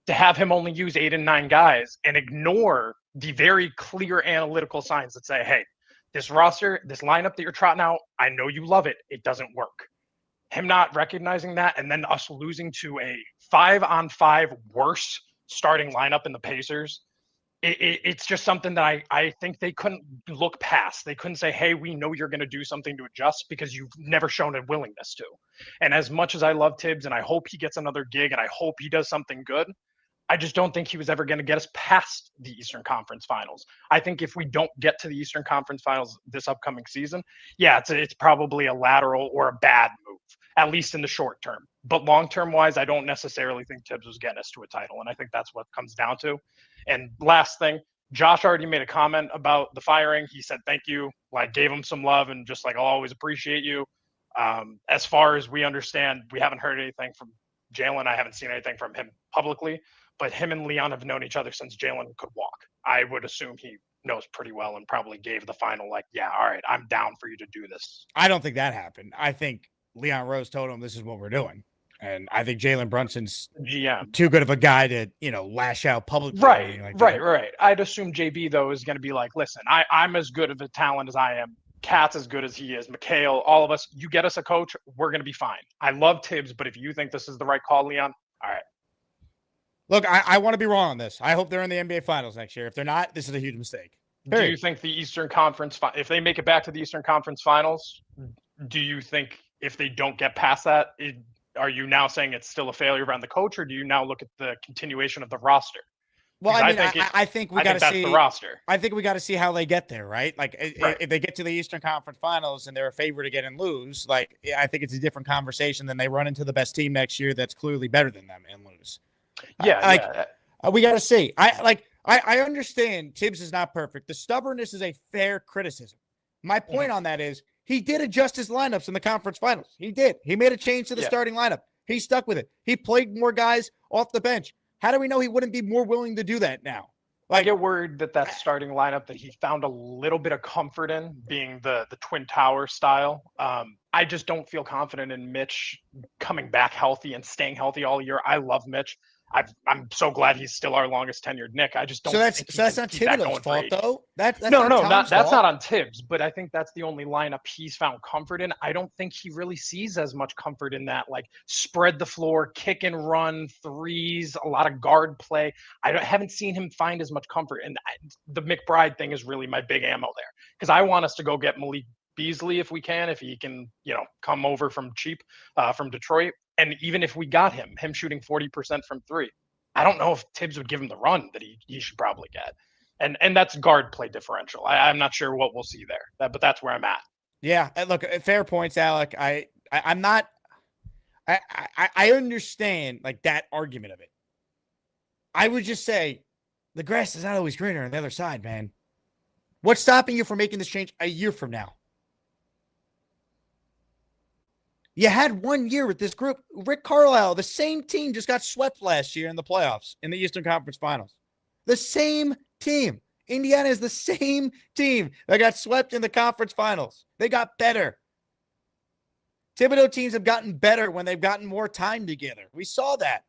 to have him only use 8 and 9 guys and ignore the very clear analytical signs that say, hey, this roster, this lineup that you're trotting out, I know you love it. It doesn't work. Him not recognizing that and then us losing to a 5-on-5 worst starting lineup in the Pacers, it's just something that I think they couldn't look past. They couldn't say, hey, we know you're going to do something to adjust because you've never shown a willingness to. And as much as I love Tibbs and I hope he gets another gig and I hope he does something good, I just don't think he was ever going to get us past the Eastern Conference Finals. I think if we don't get to the Eastern Conference Finals this upcoming season, yeah, it's probably a lateral or a bad move, at least in the short term. But long-term wise, I don't necessarily think Tibbs was getting us to a title, and I think that's what it comes down to. And last thing, Josh already made a comment about the firing. He said thank you, like gave him some love and just like, I'll always appreciate you. As far as we understand, we haven't heard anything from Jalen. I haven't seen anything from him publicly. But him and Leon have known each other since Jalen could walk. I would assume he knows pretty well and probably gave the final, like, yeah, all right, I'm down for you to do this. I don't think that happened. I think Leon Rose told him this is what we're doing. And I think Jalen Brunson's GM. too good of a guy to, lash out publicly. Right. I'd assume JB, though, is going to be like, listen, I'm as good of a talent as I am. Cat's as good as he is. McHale, all of us, you get us a coach, we're going to be fine. I love Tibbs, but if you think this is the right call, Leon, all right. Look, I want to be wrong on this. I hope they're in the NBA Finals next year. If they're not, this is a huge mistake. Do you think the Eastern Conference, if they make it back to the Eastern Conference Finals, do you think if they don't get past that, are you now saying it's still a failure around the coach, or do you now look at the continuation of the roster? Well, I think we got to see the roster. I think we got to see how they get there, right? Like, if they get to the Eastern Conference Finals and they're a favorite again and lose, like, I think it's a different conversation than they run into the best team next year that's clearly better than them and lose. Yeah, we got to see. I understand Tibbs is not perfect. The stubbornness is a fair criticism. My point on that is he did adjust his lineups in the conference finals. He did. He made a change to the starting lineup. He stuck with it. He played more guys off the bench. How do we know he wouldn't be more willing to do that now? I get worried that starting lineup that he found a little bit of comfort in, being the Twin Tower style. I just don't feel confident in Mitch coming back healthy and staying healthy all year. I love Mitch. I'm so glad he's still our longest tenured Nick. I just don't. So that's not Thibodeau's fault, though. That's no, that's not on Tibbs. But I think that's the only lineup he's found comfort in. I don't think he really sees as much comfort in that, like spread the floor, kick and run, threes, a lot of guard play. Haven't seen him find as much comfort. And the McBride thing is really my big ammo there, because I want us to go get Malik Beasley if we can, if he can, come over from cheap from Detroit. And even if we got him shooting 40% from three, I don't know if Tibbs would give him the run that he should probably get. And that's guard play differential. I'm not sure what we'll see there, but that's where I'm at. Yeah, look, fair points, Alec. I'm not. I understand like that argument of it. I would just say the grass is not always greener on the other side, man. What's stopping you from making this change a year from now? You had 1 year with this group. Rick Carlisle, the same team, just got swept last year in the playoffs in the Eastern Conference Finals. The same team. Indiana is the same team that got swept in the conference finals. They got better. Thibodeau teams have gotten better when they've gotten more time together. We saw that.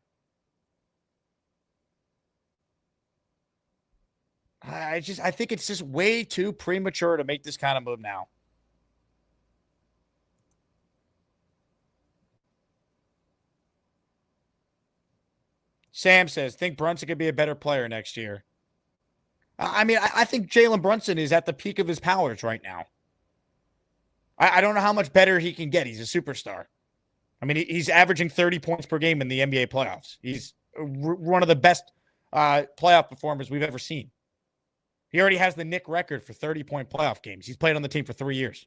I think it's just way too premature to make this kind of move now. Sam says, think Brunson could be a better player next year. I think Jalen Brunson is at the peak of his powers right now. I don't know how much better he can get. He's a superstar. He's averaging 30 points per game in the NBA playoffs. He's one of the best playoff performers we've ever seen. He already has the Knick record for 30-point playoff games. He's played on the team for 3 years.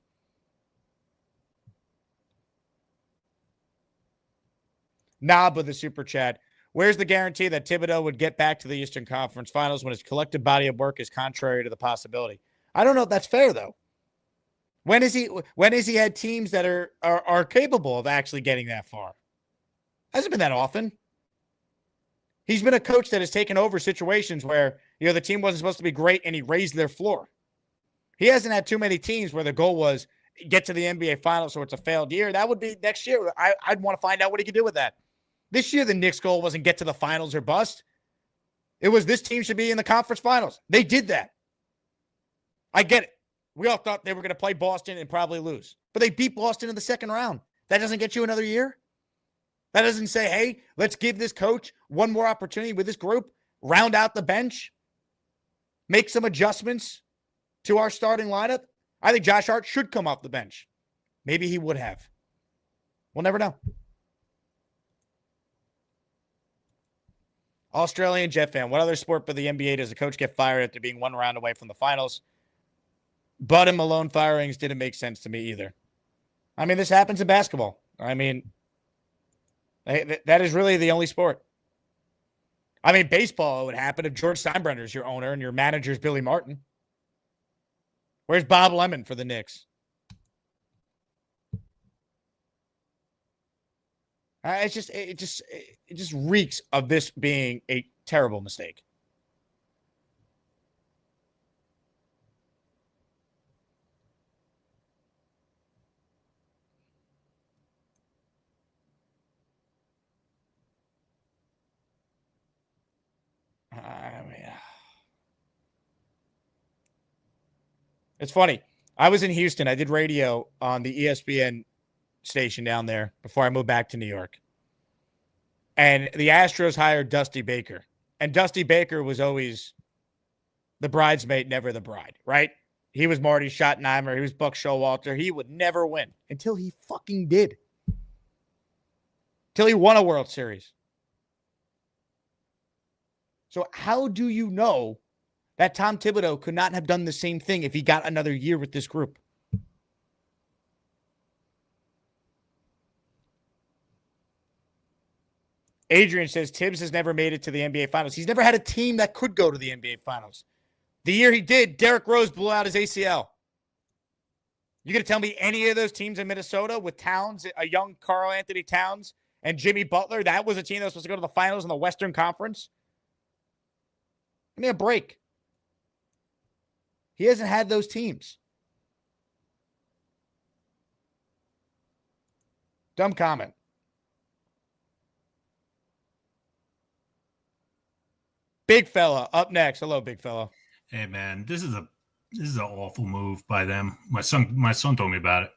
Knob with the super chat. Where's the guarantee that Thibodeau would get back to the Eastern Conference Finals when his collective body of work is contrary to the possibility? I don't know if that's fair, though. When has he had teams that are capable of actually getting that far? Hasn't been that often. He's been a coach that has taken over situations where, the team wasn't supposed to be great and he raised their floor. He hasn't had too many teams where the goal was get to the NBA Finals, so it's a failed year. That would be next year. I'd want to find out what he could do with that. This year, the Knicks' goal wasn't get to the finals or bust. It was this team should be in the conference finals. They did that. I get it. We all thought they were going to play Boston and probably lose. But they beat Boston in the second round. That doesn't get you another year. That doesn't say, hey, let's give this coach one more opportunity with this group, round out the bench, make some adjustments to our starting lineup. I think Josh Hart should come off the bench. Maybe he would have. We'll never know. Australian Jet fan. What other sport but the NBA does a coach get fired after being one round away from the finals? Bud and Malone firings didn't make sense to me either. I mean, this happens in basketball. I mean, that is really the only sport. I mean, baseball, it would happen if George Steinbrenner is your owner and your manager is Billy Martin. Where's Bob Lemon for the Knicks? It just reeks of this being a terrible mistake. It's funny. I was in Houston. I did radio on the ESPN station down there before I moved back to New York. And the Astros hired Dusty Baker. And Dusty Baker was always the bridesmaid, never the bride, right? He was Marty Schottenheimer. He was Buck Showalter. He would never win until he fucking did. Till he won a World Series. So how do you know that Tom Thibodeau could not have done the same thing if he got another year with this group? Adrian says Tibbs has never made it to the NBA Finals. He's never had a team that could go to the NBA Finals. The year he did, Derrick Rose blew out his ACL. You going to tell me any of those teams in Minnesota with Towns, a young Karl Anthony Towns, and Jimmy Butler, that was a team that was supposed to go to the finals in the Western Conference? Give me a break. He hasn't had those teams. Dumb comment. Big fella up next. Hello, big fella. Hey man, this is an awful move by them. My son told me about it.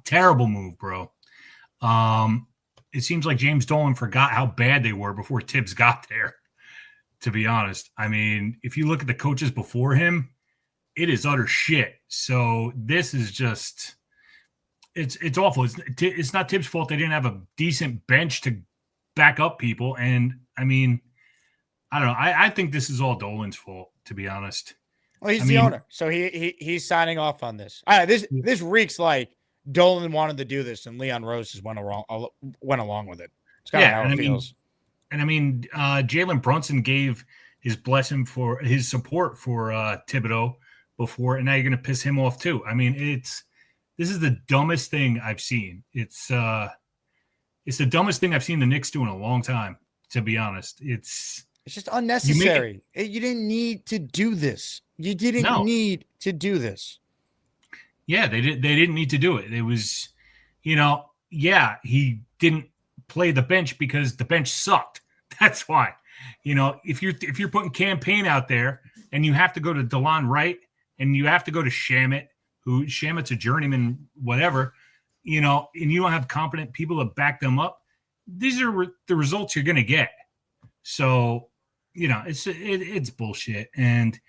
Terrible move, bro. It seems like James Dolan forgot how bad they were before Tibbs got there. To be honest, I mean, if you look at the coaches before him, it is utter shit. So this is just, it's awful. It's not Tibbs' fault they didn't have a decent bench to back up people. And I mean, I don't know. I think this is all Dolan's fault, to be honest. Well, he's the owner, so he's signing off on this. This reeks like Dolan wanted to do this, and Leon Rose just went along with it. It's kind of how it feels. And I mean, Jalen Brunson gave his blessing for his support for Thibodeau before, and now you're going to piss him off too. I mean, this is the dumbest thing I've seen. It's the dumbest thing I've seen the Knicks do in a long time. To be honest, it's just unnecessary. You didn't need to do this. You didn't need to do this. Yeah, they didn't need to do it. It was, he didn't play the bench because the bench sucked. That's why. If you're putting campaign out there and you have to go to DeLon Wright and you have to go to Shamet, who Shamet's a journeyman, whatever, and you don't have competent people to back them up, these are the results you're going to get. So, it's bullshit. And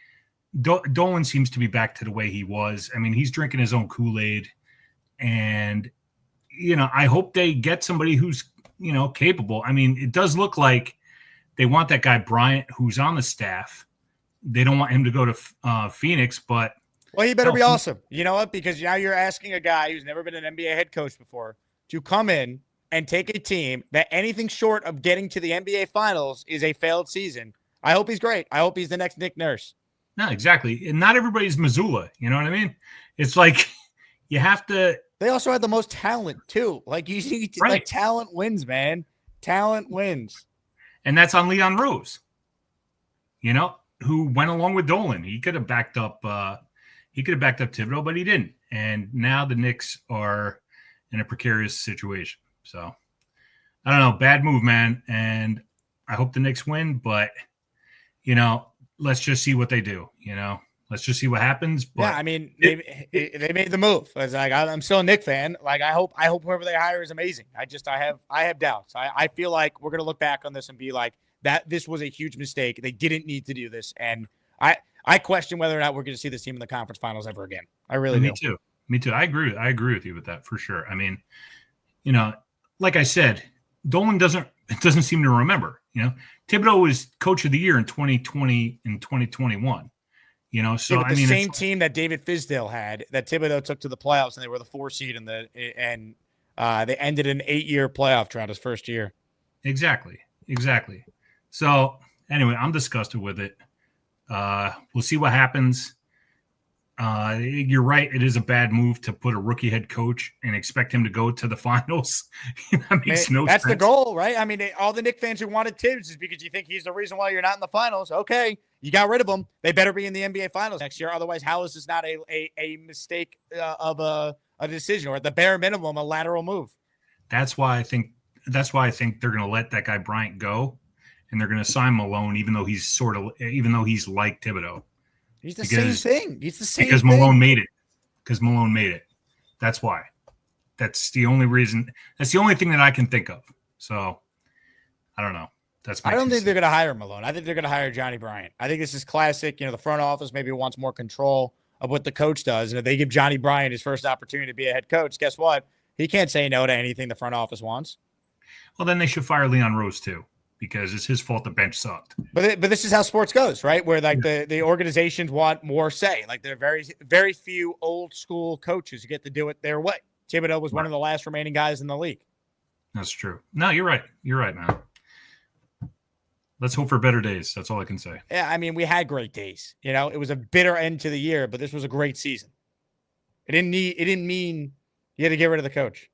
Dolan seems to be back to the way he was. I mean, he's drinking his own Kool-Aid. And, I hope they get somebody who's, capable. I mean, it does look like they want that guy Bryant, who's on the staff. They don't want him to go to Phoenix, but. Well, he better be awesome. You know what? Because now you're asking a guy who's never been an NBA head coach before to come in and take a team that anything short of getting to the NBA Finals is a failed season. I hope he's great. I hope he's the next Nick Nurse. No, exactly. And not everybody's Missoula. You know what I mean? It's like you have to. They also had the most talent, too. Like, you see, right. Like, talent wins, man. Talent wins. And that's on Leon Rose, who went along with Dolan. He could have backed up Thibodeau, but he didn't. And now the Knicks are in a precarious situation. So I don't know, bad move, man. And I hope the Knicks win, but let's just see what they do. Let's just see what happens. But yeah, I mean, they made the move. It's like I'm still a Knick fan. Like I hope whoever they hire is amazing. I have doubts. I feel like we're gonna look back on this and be like that. This was a huge mistake. They didn't need to do this, and I question whether or not we're going to see this team in the conference finals ever again. I really do. Me too. I agree with you with that for sure. I mean, like I said, Dolan doesn't seem to remember. Thibodeau was coach of the year in 2020 and 2021. So the same team that David Fizdale had, that Thibodeau took to the playoffs, and they were the 4 seed, and they ended an 8-year playoff drought his first year. Exactly. So anyway, I'm disgusted with it. We'll see what happens. You're right. It is a bad move to put a rookie head coach and expect him to go to the finals. That makes no sense. That's the goal, right? I mean, all the Knicks fans who wanted Tibbs is because you think he's the reason why you're not in the finals. Okay, you got rid of him. They better be in the NBA finals next year. Otherwise, how is this not a mistake of a decision, or at the bare minimum, a lateral move? That's why I think they're going to let that guy Bryant go, and they're going to sign Malone, even though he's like Thibodeau. He's the same thing. Because Malone made it. Because Malone made it. That's why. That's the only reason. That's the only thing that I can think of. So I don't know. I don't think they're going to hire Malone. I think they're going to hire Johnny Bryant. I think this is classic. The front office maybe wants more control of what the coach does. And if they give Johnny Bryant his first opportunity to be a head coach, guess what? He can't say no to anything the front office wants. Well, then they should fire Leon Rose too, because it's his fault the bench sucked. But this is how sports goes, right? Where the organizations want more say. Like there are very, very few old school coaches who get to do it their way. Thibodeau was one of the last remaining guys in the league. That's true. No, you're right. You're right, man. Let's hope for better days. That's all I can say. Yeah, I mean, we had great days. It was a bitter end to the year, but this was a great season. It didn't mean you had to get rid of the coach.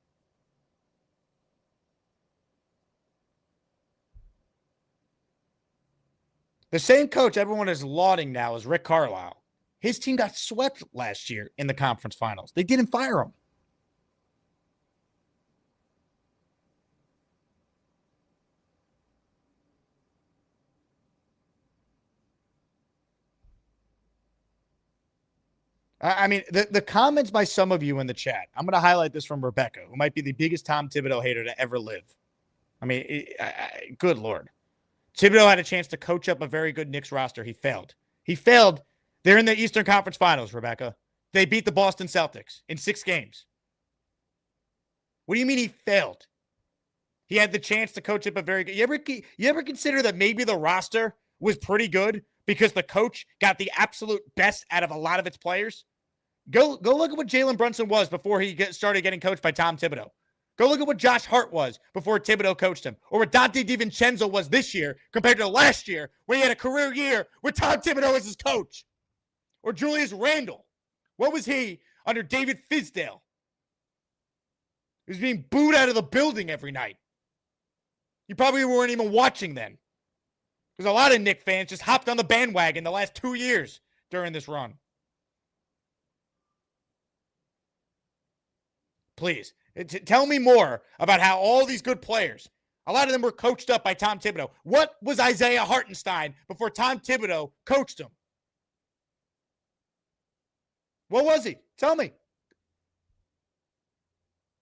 The same coach everyone is lauding now is Rick Carlisle. His team got swept last year in the conference finals. They didn't fire him. I mean, the comments by some of you in the chat, I'm going to highlight this from Rebecca, who might be the biggest Tom Thibodeau hater to ever live. I mean, good Lord. Thibodeau had a chance to coach up a very good Knicks roster. He failed. They're in the Eastern Conference Finals, Rebecca. They beat the Boston Celtics in 6 games. What do you mean he failed? He had the chance to coach up a very good. You ever consider that maybe the roster was pretty good because the coach got the absolute best out of a lot of its players? Go look at what Jalen Brunson was before he started getting coached by Tom Thibodeau. Go look at what Josh Hart was before Thibodeau coached him, or what Dante DiVincenzo was this year compared to last year when he had a career year with Tom Thibodeau as his coach. Or Julius Randle. What was he under David Fizdale? He was being booed out of the building every night. You probably weren't even watching then. Because a lot of Knicks fans just hopped on the bandwagon the last 2 years during this run. Please, tell me more about how all these good players, a lot of them were coached up by Tom Thibodeau. What was Isaiah Hartenstein before Tom Thibodeau coached him? What was he? Tell me.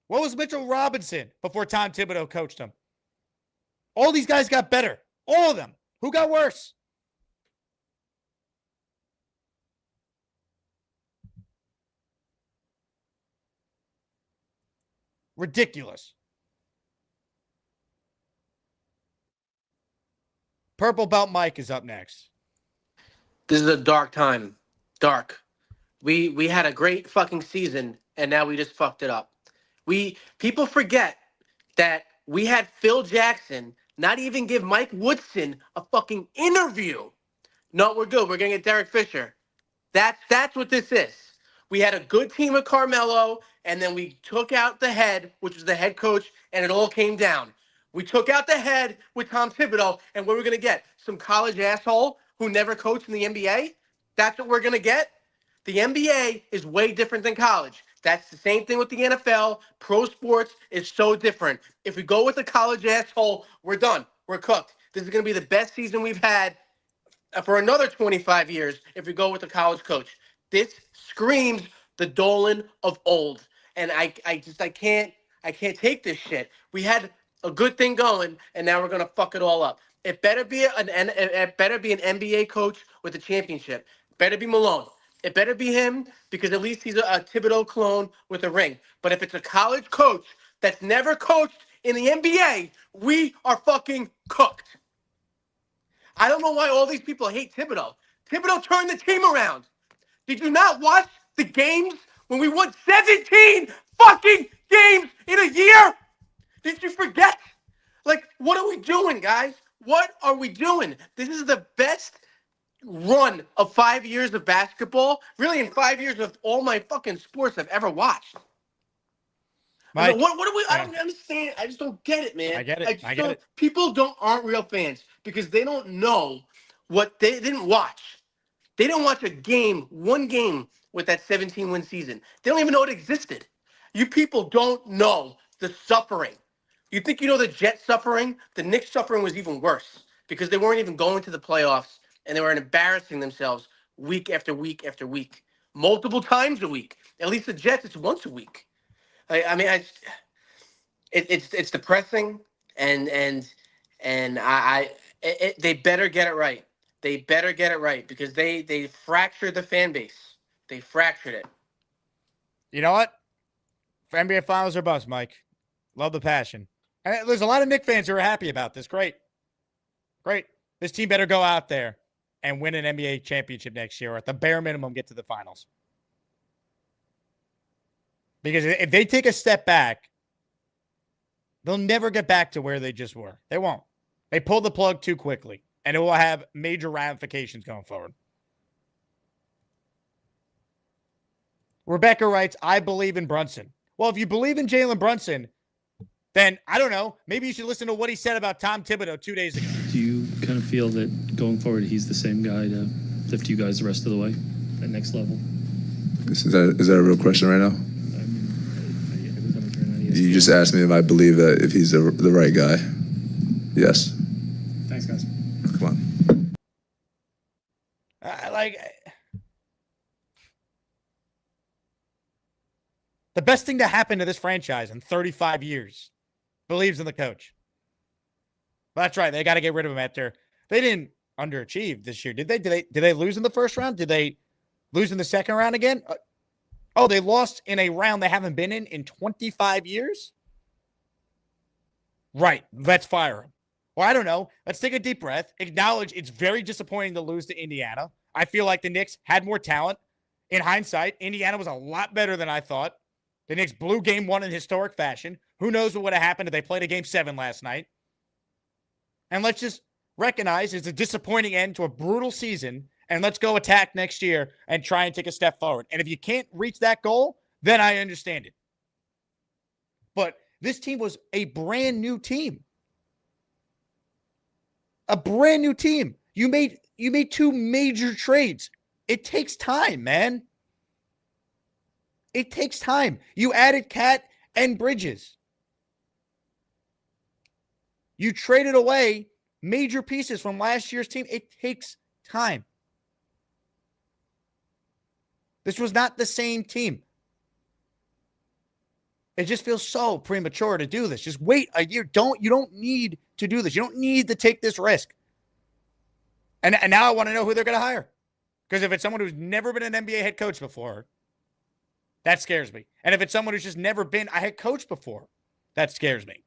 What was Mitchell Robinson before Tom Thibodeau coached him? All these guys got better. All of them. Who got worse? Ridiculous. Purple Belt Mike is up next. This is a dark time. Dark. We had a great fucking season, and now we just fucked it up. People forget that we had Phil Jackson not even give Mike Woodson a fucking interview. No, we're good. We're gonna get Derek Fisher. That's what this is. We had a good team with Carmelo, and then we took out the head, which was the head coach, and it all came down. We took out the head with Tom Thibodeau, and what we're going to get? Some college asshole who never coached in the NBA? That's what we're going to get? The NBA is way different than college. That's the same thing with the NFL. Pro sports is so different. If we go with a college asshole, we're done. We're cooked. This is going to be the best season we've had for another 25 years if we go with a college coach. This screams the Dolan of old. And I can't take this shit. We had a good thing going, and now we're gonna fuck it all up. It better be an NBA coach with a championship. Better be Malone. It better be him because at least he's a Thibodeau clone with a ring. But if it's a college coach that's never coached in the NBA, we are fucking cooked. I don't know why all these people hate Thibodeau. Thibodeau turned the team around. Did you not watch the games when we won 17 fucking games in a year? Did you forget? Like, what are we doing, guys? What are we doing? This is the best run of 5 years of basketball, really in 5 years of all my fucking sports I've ever watched. Mike, what are we? I don't understand. I just don't get it, man. I get it. I get it. People aren't real fans because they don't know what they didn't watch. They didn't watch one game with that 17-win season. They don't even know it existed. You people don't know the suffering. You think you know the Jets suffering? The Knicks suffering was even worse because they weren't even going to the playoffs and they were embarrassing themselves week after week after week, multiple times a week. At least the Jets, it's once a week. It's depressing, and they better get it right. They better get it right because they fractured the fan base. They fractured it. You know what? For NBA Finals or bust, Mike. Love the passion. And there's a lot of Knicks fans who are happy about this. Great. This team better go out there and win an NBA championship next year, or at the bare minimum, get to the finals. Because if they take a step back, they'll never get back to where they just were. They won't. They pulled the plug too quickly, and it will have major ramifications going forward. Rebecca writes, I believe in Brunson. Well, if you believe in Jalen Brunson, then, I don't know, maybe you should listen to what he said about Tom Thibodeau 2 days ago. Do you kind of feel that going forward, he's the same guy to lift you guys the rest of the way, that next level? Is that a real question right now? You just asked me if I believe that if he's the right guy. Yes. Thanks, guys. Come on. The best thing to happen to this franchise in 35 years believes in the coach. But that's right. They got to get rid of him after they didn't underachieve this year. Did they? Did they lose in the first round? Did they lose in the second round again? Oh, they lost in a round they haven't been in 25 years? Right. Let's fire him. Or I don't know. Let's take a deep breath. Acknowledge it's very disappointing to lose to Indiana. I feel like the Knicks had more talent. In hindsight, Indiana was a lot better than I thought. The Knicks blew game one in historic fashion. Who knows what would have happened if they played a game 7 last night? And let's just recognize it's a disappointing end to a brutal season. And let's go attack next year and try and take a step forward. And if you can't reach that goal, then I understand it. But this team was a brand new team. A brand new team. You made 2 major trades. It takes time, man. It takes time. You added Cat and Bridges. You traded away major pieces from last year's team. It takes time. This was not the same team. It just feels so premature to do this. Just wait a year. You don't need to do this. You don't need to take this risk. And now I want to know who they're going to hire. Because if it's someone who's never been an NBA head coach before, that scares me. And if it's someone who's just never been a head coach before, that scares me.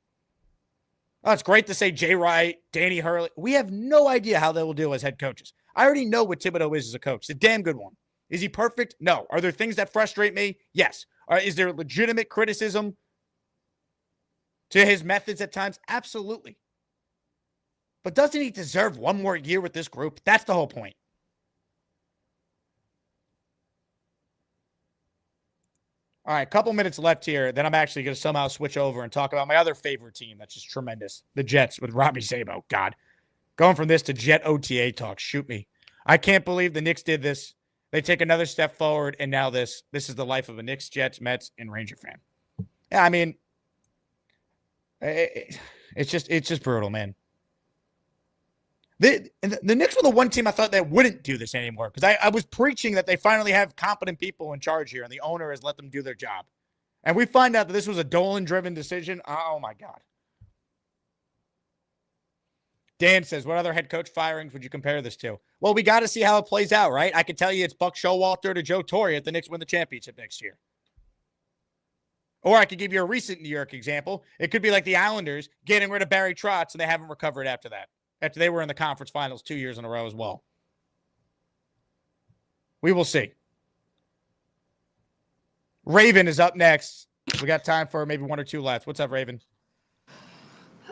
Oh, it's great to say Jay Wright, Danny Hurley. We have no idea how they will do as head coaches. I already know what Thibodeau is as a coach. It's a damn good one. Is he perfect? No. Are there things that frustrate me? Yes. Is there legitimate criticism to his methods at times? Absolutely. But doesn't he deserve one more year with this group? That's the whole point. All right, a couple minutes left here. Then I'm actually going to somehow switch over and talk about my other favorite team that's just tremendous, the Jets with Robbie Sabo. God, going from this to Jet OTA talk, shoot me. I can't believe the Knicks did this. They take another step forward, and now this is the life of a Knicks, Jets, Mets, and Ranger fan. Yeah, I mean, it's just brutal, man. The Knicks were the one team I thought that wouldn't do this anymore because I was preaching that they finally have competent people in charge here, and the owner has let them do their job. And we find out that this was a Dolan-driven decision. Oh, my God. Dan says, what other head coach firings would you compare this to? Well, we got to see how it plays out, right? I can tell you it's Buck Showalter to Joe Torre if the Knicks win the championship next year. Or I could give you a recent New York example. It could be like the Islanders getting rid of Barry Trotz, and they haven't recovered after that, after they were in the conference finals 2 years in a row as well. We will see. Raven is up next. We got time for maybe one or two left. What's up, Raven?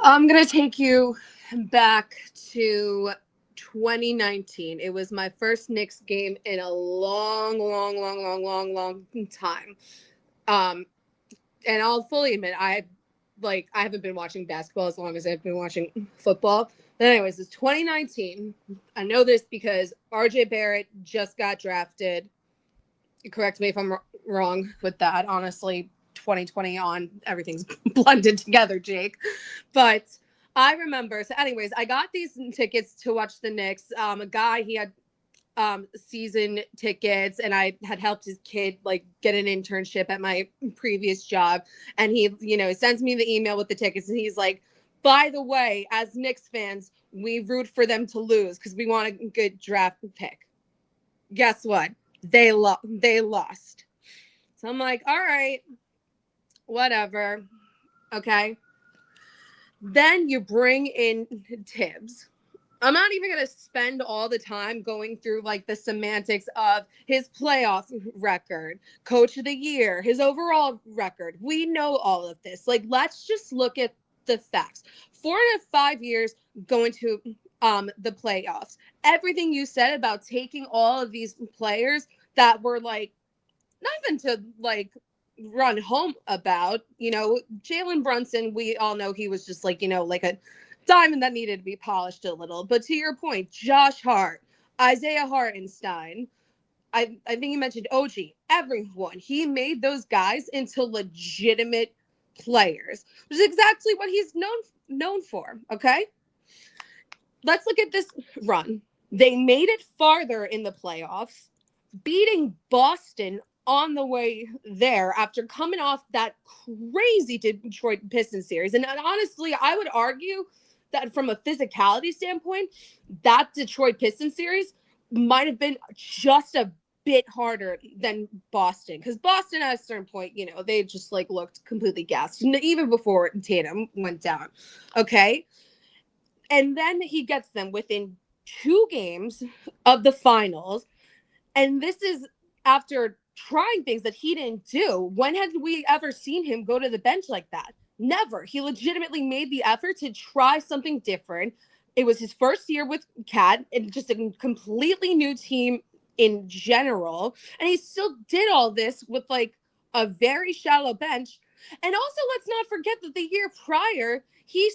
I'm going to take you back to 2019. It was my first Knicks game in a long time. And I'll fully admit, I haven't been watching basketball as long as I've been watching football. But anyways, it's 2019. I know this because RJ Barrett just got drafted. Correct me if I'm wrong with that. Honestly, 2020 on, everything's blended together, Jake. But I remember. So anyways, I got these tickets to watch the Knicks. A guy, he had season tickets, and I had helped his kid like get an internship at my previous job. And he, sends me the email with the tickets, and he's like, by the way, as Knicks fans, we root for them to lose because we want a good draft pick. Guess what? They lost. So I'm like, all right, whatever. Okay. Then you bring in Tibbs. I'm not even going to spend all the time going through like the semantics of his playoff record, coach of the year, his overall record. We know all of this. Like, let's just look at the facts. 4 out of 5 years going to the playoffs. Everything you said about taking all of these players that were like nothing to like run home about, Jalen Brunson, we all know he was just like, like a diamond that needed to be polished a little. But to your point, Josh Hart, Isaiah Hartenstein, I think you mentioned OG, everyone. He made those guys into legitimate players, which is exactly what he's known for. Okay. Let's look at this run. They made it farther in the playoffs, beating Boston on the way there after coming off that crazy Detroit Pistons series. And honestly, I would argue that from a physicality standpoint, that Detroit Pistons series might have been just a bit harder than Boston, because Boston at a certain point, they just like looked completely gassed, even before Tatum went down. Okay. And then he gets them within 2 games of the finals. And this is after trying things that he didn't do. When had we ever seen him go to the bench like that? Never. He legitimately made the effort to try something different. It was his first year with Cat and just a completely new team in general. And he still did all this with like a very shallow bench. And also, let's not forget that the year prior, he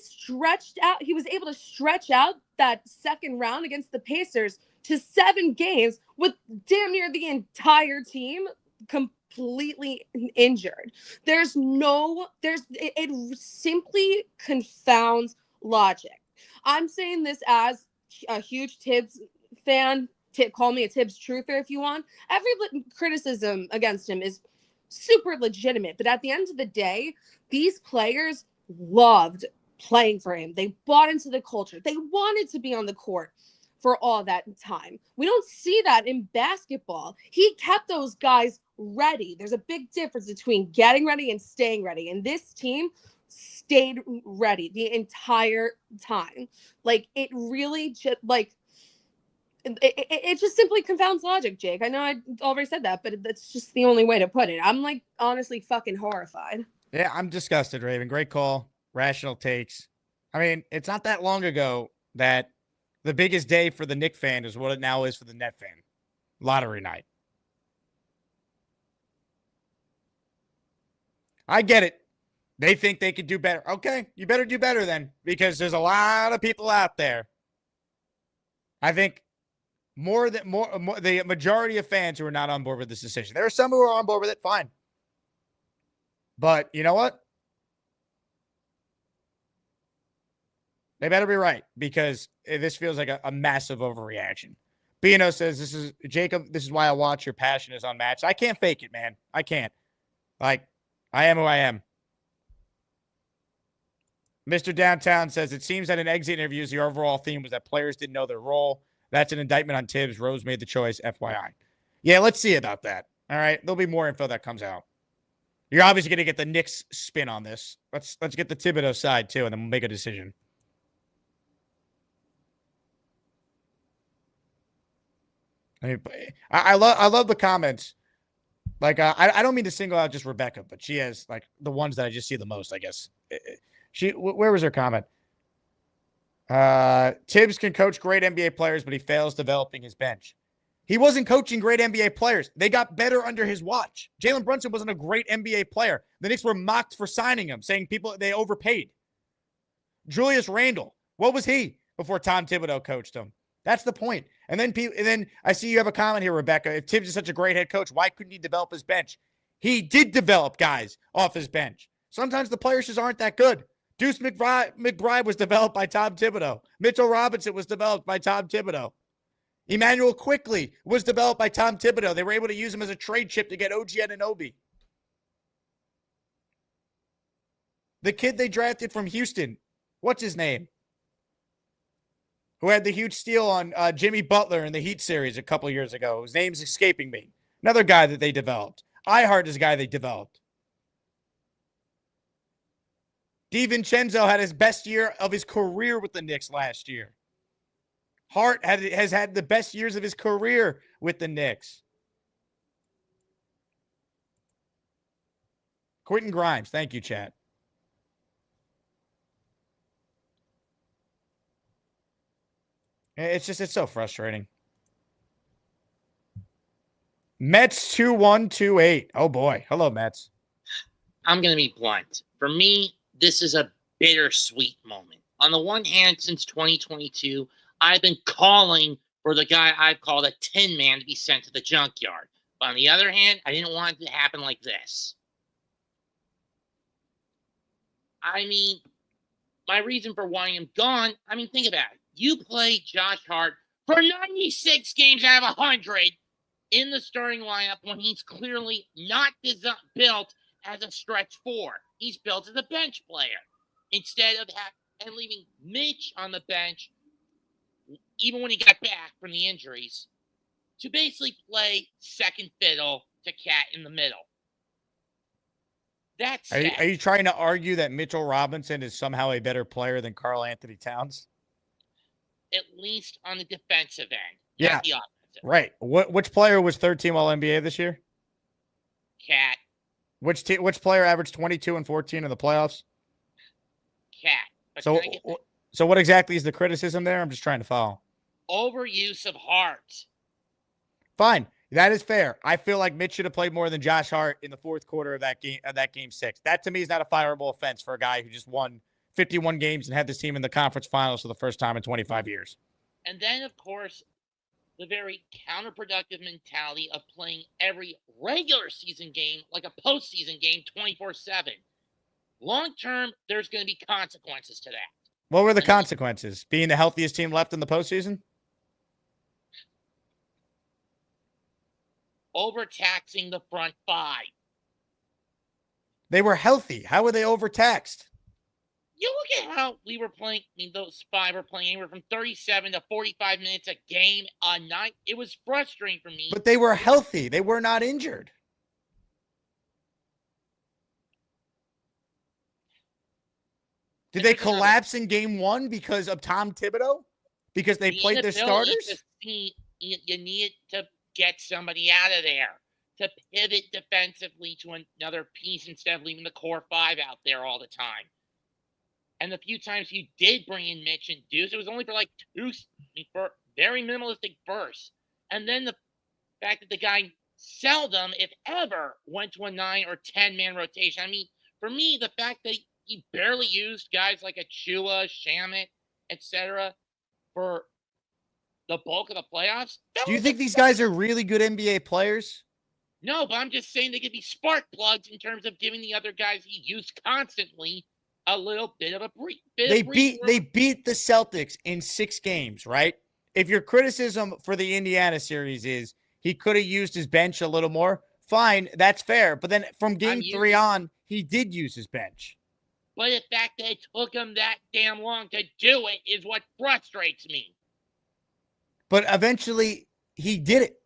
was able to stretch out that second round against the Pacers to 7 games with damn near the entire team completely injured. It simply confounds logic. I'm saying this as a huge Tibbs fan. Call me a Tibbs truther if you want. Every criticism against him is super legitimate, but at the end of the day, these players loved playing for him. They bought into the culture. They wanted to be on the court for all that time. We don't see that in basketball. He kept those guys ready. There's a big difference between getting ready and staying ready. And this team stayed ready the entire time. Like, it really just like it just simply confounds logic, Jake. I know I already said that, but that's just the only way to put it. I'm like honestly fucking horrified. Yeah, I'm disgusted, Raven. Great call. Rational takes. I mean, it's not that long ago that the biggest day for the Knick fan is what it now is for the Net fan. Lottery night. I get it. They think they could do better. Okay, you better do better then, because there's a lot of people out there. I think more the majority of fans who are not on board with this decision. There are some who are on board with it, fine. But you know what? They better be right, because this feels like a massive overreaction. Bino says, this is Jacob. This is why I watch. Your passion is unmatched. I can't fake it, man. I can't. Like, I am who I am. Mr. Downtown says, it seems that in exit interviews, the overall theme was that players didn't know their role. That's an indictment on Tibbs. Rose made the choice, FYI. Yeah, let's see about that. All right. There'll be more info that comes out. You're obviously going to get the Knicks spin on this. Let's get the Thibodeau side, too, and then we'll make a decision. I love the comments. Like, I don't mean to single out just Rebecca, but she has, like, the ones that I just see the most, I guess. Where was her comment? Tibbs can coach great NBA players, but he fails developing his bench. He wasn't coaching great NBA players. They got better under his watch. Jalen Brunson wasn't a great NBA player. The Knicks were mocked for signing him, saying they overpaid. Julius Randle, what was he before Tom Thibodeau coached him? That's the point. And then I see you have a comment here, Rebecca. If Tibbs is such a great head coach, why couldn't he develop his bench? He did develop guys off his bench. Sometimes the players just aren't that good. Deuce McBride was developed by Tom Thibodeau. Mitchell Robinson was developed by Tom Thibodeau. Emmanuel Quickley was developed by Tom Thibodeau. They were able to use him as a trade chip to get OG Anunoby. The kid they drafted from Houston, what's his name? Who had the huge steal on Jimmy Butler in the Heat series a couple years ago. His name's escaping me. Another guy that they developed. Ihart is a guy they developed. DiVincenzo had his best year of his career with the Knicks last year. Hart has had the best years of his career with the Knicks. Quentin Grimes. Thank you, chat. It's so frustrating. Mets 2128. Oh boy. Hello, Mets. I'm going to be blunt. For me, this is a bittersweet moment. On the one hand, since 2022, I've been calling for the guy I've called a Tin Man to be sent to the junkyard. But on the other hand, I didn't want it to happen like this. I mean, my reason for wanting him gone, I mean, think about it. You play Josh Hart for 96 games out of 100 in the starting lineup when he's clearly not built as a stretch four. He's built as a bench player. Instead of leaving Mitch on the bench, even when he got back from the injuries, to basically play second fiddle to Cat in the middle. That's are you trying to argue that Mitchell Robinson is somehow a better player than Karl Anthony Towns? At least on the defensive end. Yeah. Not the offensive. Right. Which player was third team All NBA this year? Cat. Which player averaged 22 and 14 in the playoffs? Cat. So what exactly is the criticism there? I'm just trying to follow. Overuse of Hart. Fine. That is fair. I feel like Mitch should have played more than Josh Hart in the fourth quarter of that game 6. That to me is not a fireable offense for a guy who just won 51 games and had this team in the conference finals for the first time in 25 years. And then, of course, the very counterproductive mentality of playing every regular season game like a postseason game 24/7. Long term, there's going to be consequences to that. What were the consequences? Being the healthiest team left in the postseason? Overtaxing the front five. They were healthy. How were they overtaxed? You look at how we were playing. I mean, those five were playing anywhere from 37 to 45 minutes a game a night. It was frustrating for me. But they were healthy. They were not injured. Did they collapse in game 1 because of Tom Thibodeau? Because they played their starters? You need to get somebody out of there to pivot defensively to another piece instead of leaving the core five out there all the time. And the few times you did bring in Mitch and Deuce, it was only for like for very minimalistic bursts. And then the fact that the guy seldom, if ever, went to a 9 or 10 man rotation. I mean, For me, the fact that he barely used guys like Achua, Shamit, etc. for the bulk of the playoffs. Do you think these guys are really good NBA players? No, but I'm just saying they could be spark plugs in terms of giving the other guys he used constantly a little bit of a brief. They beat the Celtics in 6 games, right? If your criticism for the Indiana series is he could have used his bench a little more, fine, that's fair. But then from game 3 on, he did use his bench. But the fact that it took him that damn long to do it is what frustrates me. But eventually he did it.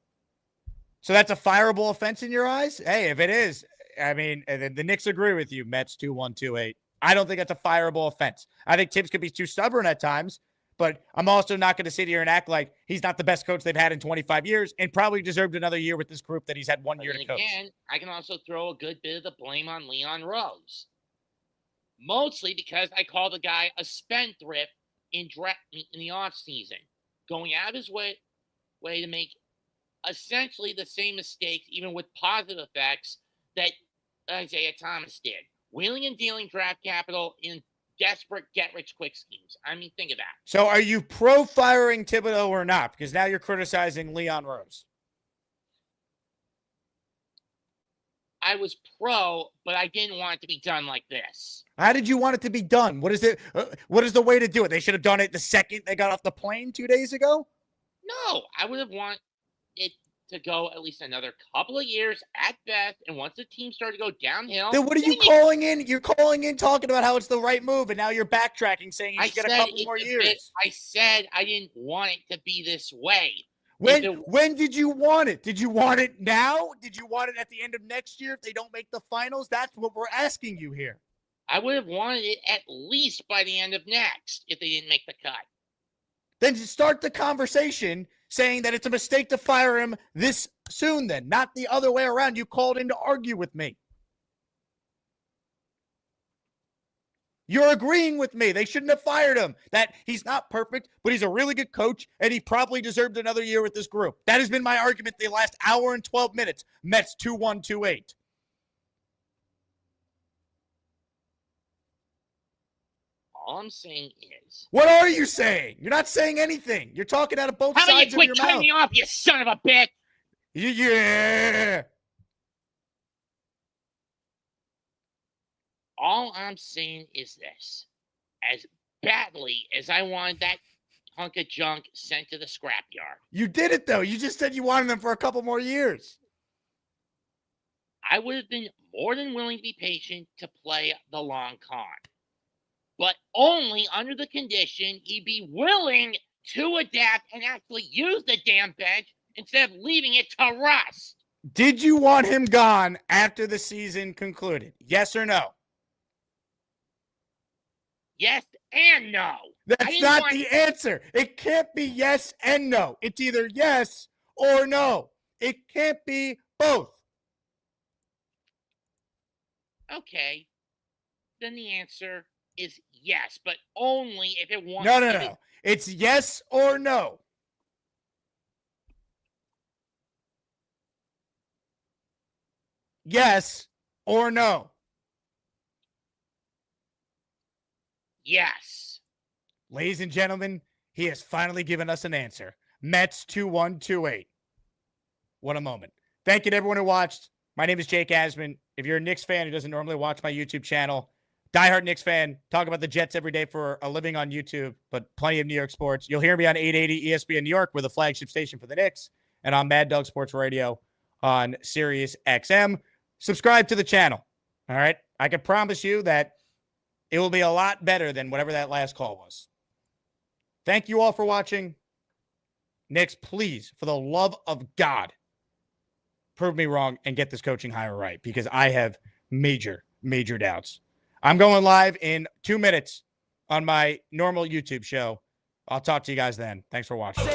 So that's a fireable offense in your eyes? Hey, if it is, I mean, the Knicks agree with you. Mets 2-1-2-8. I don't think that's a fireable offense. I think Tibbs could be too stubborn at times, but I'm also not going to sit here and act like he's not the best coach they've had in 25 years and probably deserved another year with this group that he's had 1 year to coach. Again, I can also throw a good bit of the blame on Leon Rose. Mostly because I call the guy a spendthrift in the offseason, going out of his way to make essentially the same mistakes, even with positive effects, that Isaiah Thomas did. Wheeling and dealing draft capital in desperate get-rich-quick schemes. I mean, think of that. So are you pro-firing Thibodeau or not? Because now you're criticizing Leon Rose. I was pro, but I didn't want it to be done like this. How did you want it to be done? What is it? What is the way to do it? They should have done it the second they got off the plane 2 days ago? No, I would have wanted it to go at least another couple of years at best, and once the team started to go downhill... Then what are you calling in? You're calling in talking about how it's the right move, and now you're backtracking saying you should get a couple more years. I said I didn't want it to be this way. When did you want it? Did you want it now? Did you want it at the end of next year if they don't make the finals? That's what we're asking you here. I would have wanted it at least by the end of next if they didn't make the cut. Then just start the conversation saying that it's a mistake to fire him this soon then, not the other way around. You called in to argue with me. You're agreeing with me. They shouldn't have fired him. That he's not perfect, but he's a really good coach, and he probably deserved another year with this group. That has been my argument the last hour and 12 minutes. Mets 2-1-2-8. All I'm saying is... What are you saying? You're not saying anything. You're talking out of both sides of your mouth. How about you quit cutting me off, you son of a bitch? Yeah. All I'm saying is this. As badly as I wanted that hunk of junk sent to the scrapyard. You did it, though. You just said you wanted them for a couple more years. I would have been more than willing to be patient to play the long con. But only under the condition he'd be willing to adapt and actually use the damn bench instead of leaving it to rust. Did you want him gone after the season concluded? Yes or no? Yes and no. That's not the answer. It can't be yes and no. It's either yes or no. It can't be both. Okay. Then the answer is yes, but only if it wants. No. It's yes or no. Yes or no. Yes. Ladies and gentlemen, he has finally given us an answer. Mets 2-1-2-8. What a moment. Thank you to everyone who watched. My name is Jake Asman. If you're a Knicks fan who doesn't normally watch my YouTube channel, diehard Knicks fan, talk about the Jets every day for a living on YouTube, but plenty of New York sports. You'll hear me on 880 ESPN New York. We're the flagship station for the Knicks, and on Mad Dog Sports Radio on Sirius XM. Subscribe to the channel, all right? I can promise you that it will be a lot better than whatever that last call was. Thank you all for watching. Knicks, please, for the love of God, prove me wrong and get this coaching hire right, because I have major, major doubts. I'm going live in 2 minutes on my normal YouTube show. I'll talk to you guys then. Thanks for watching.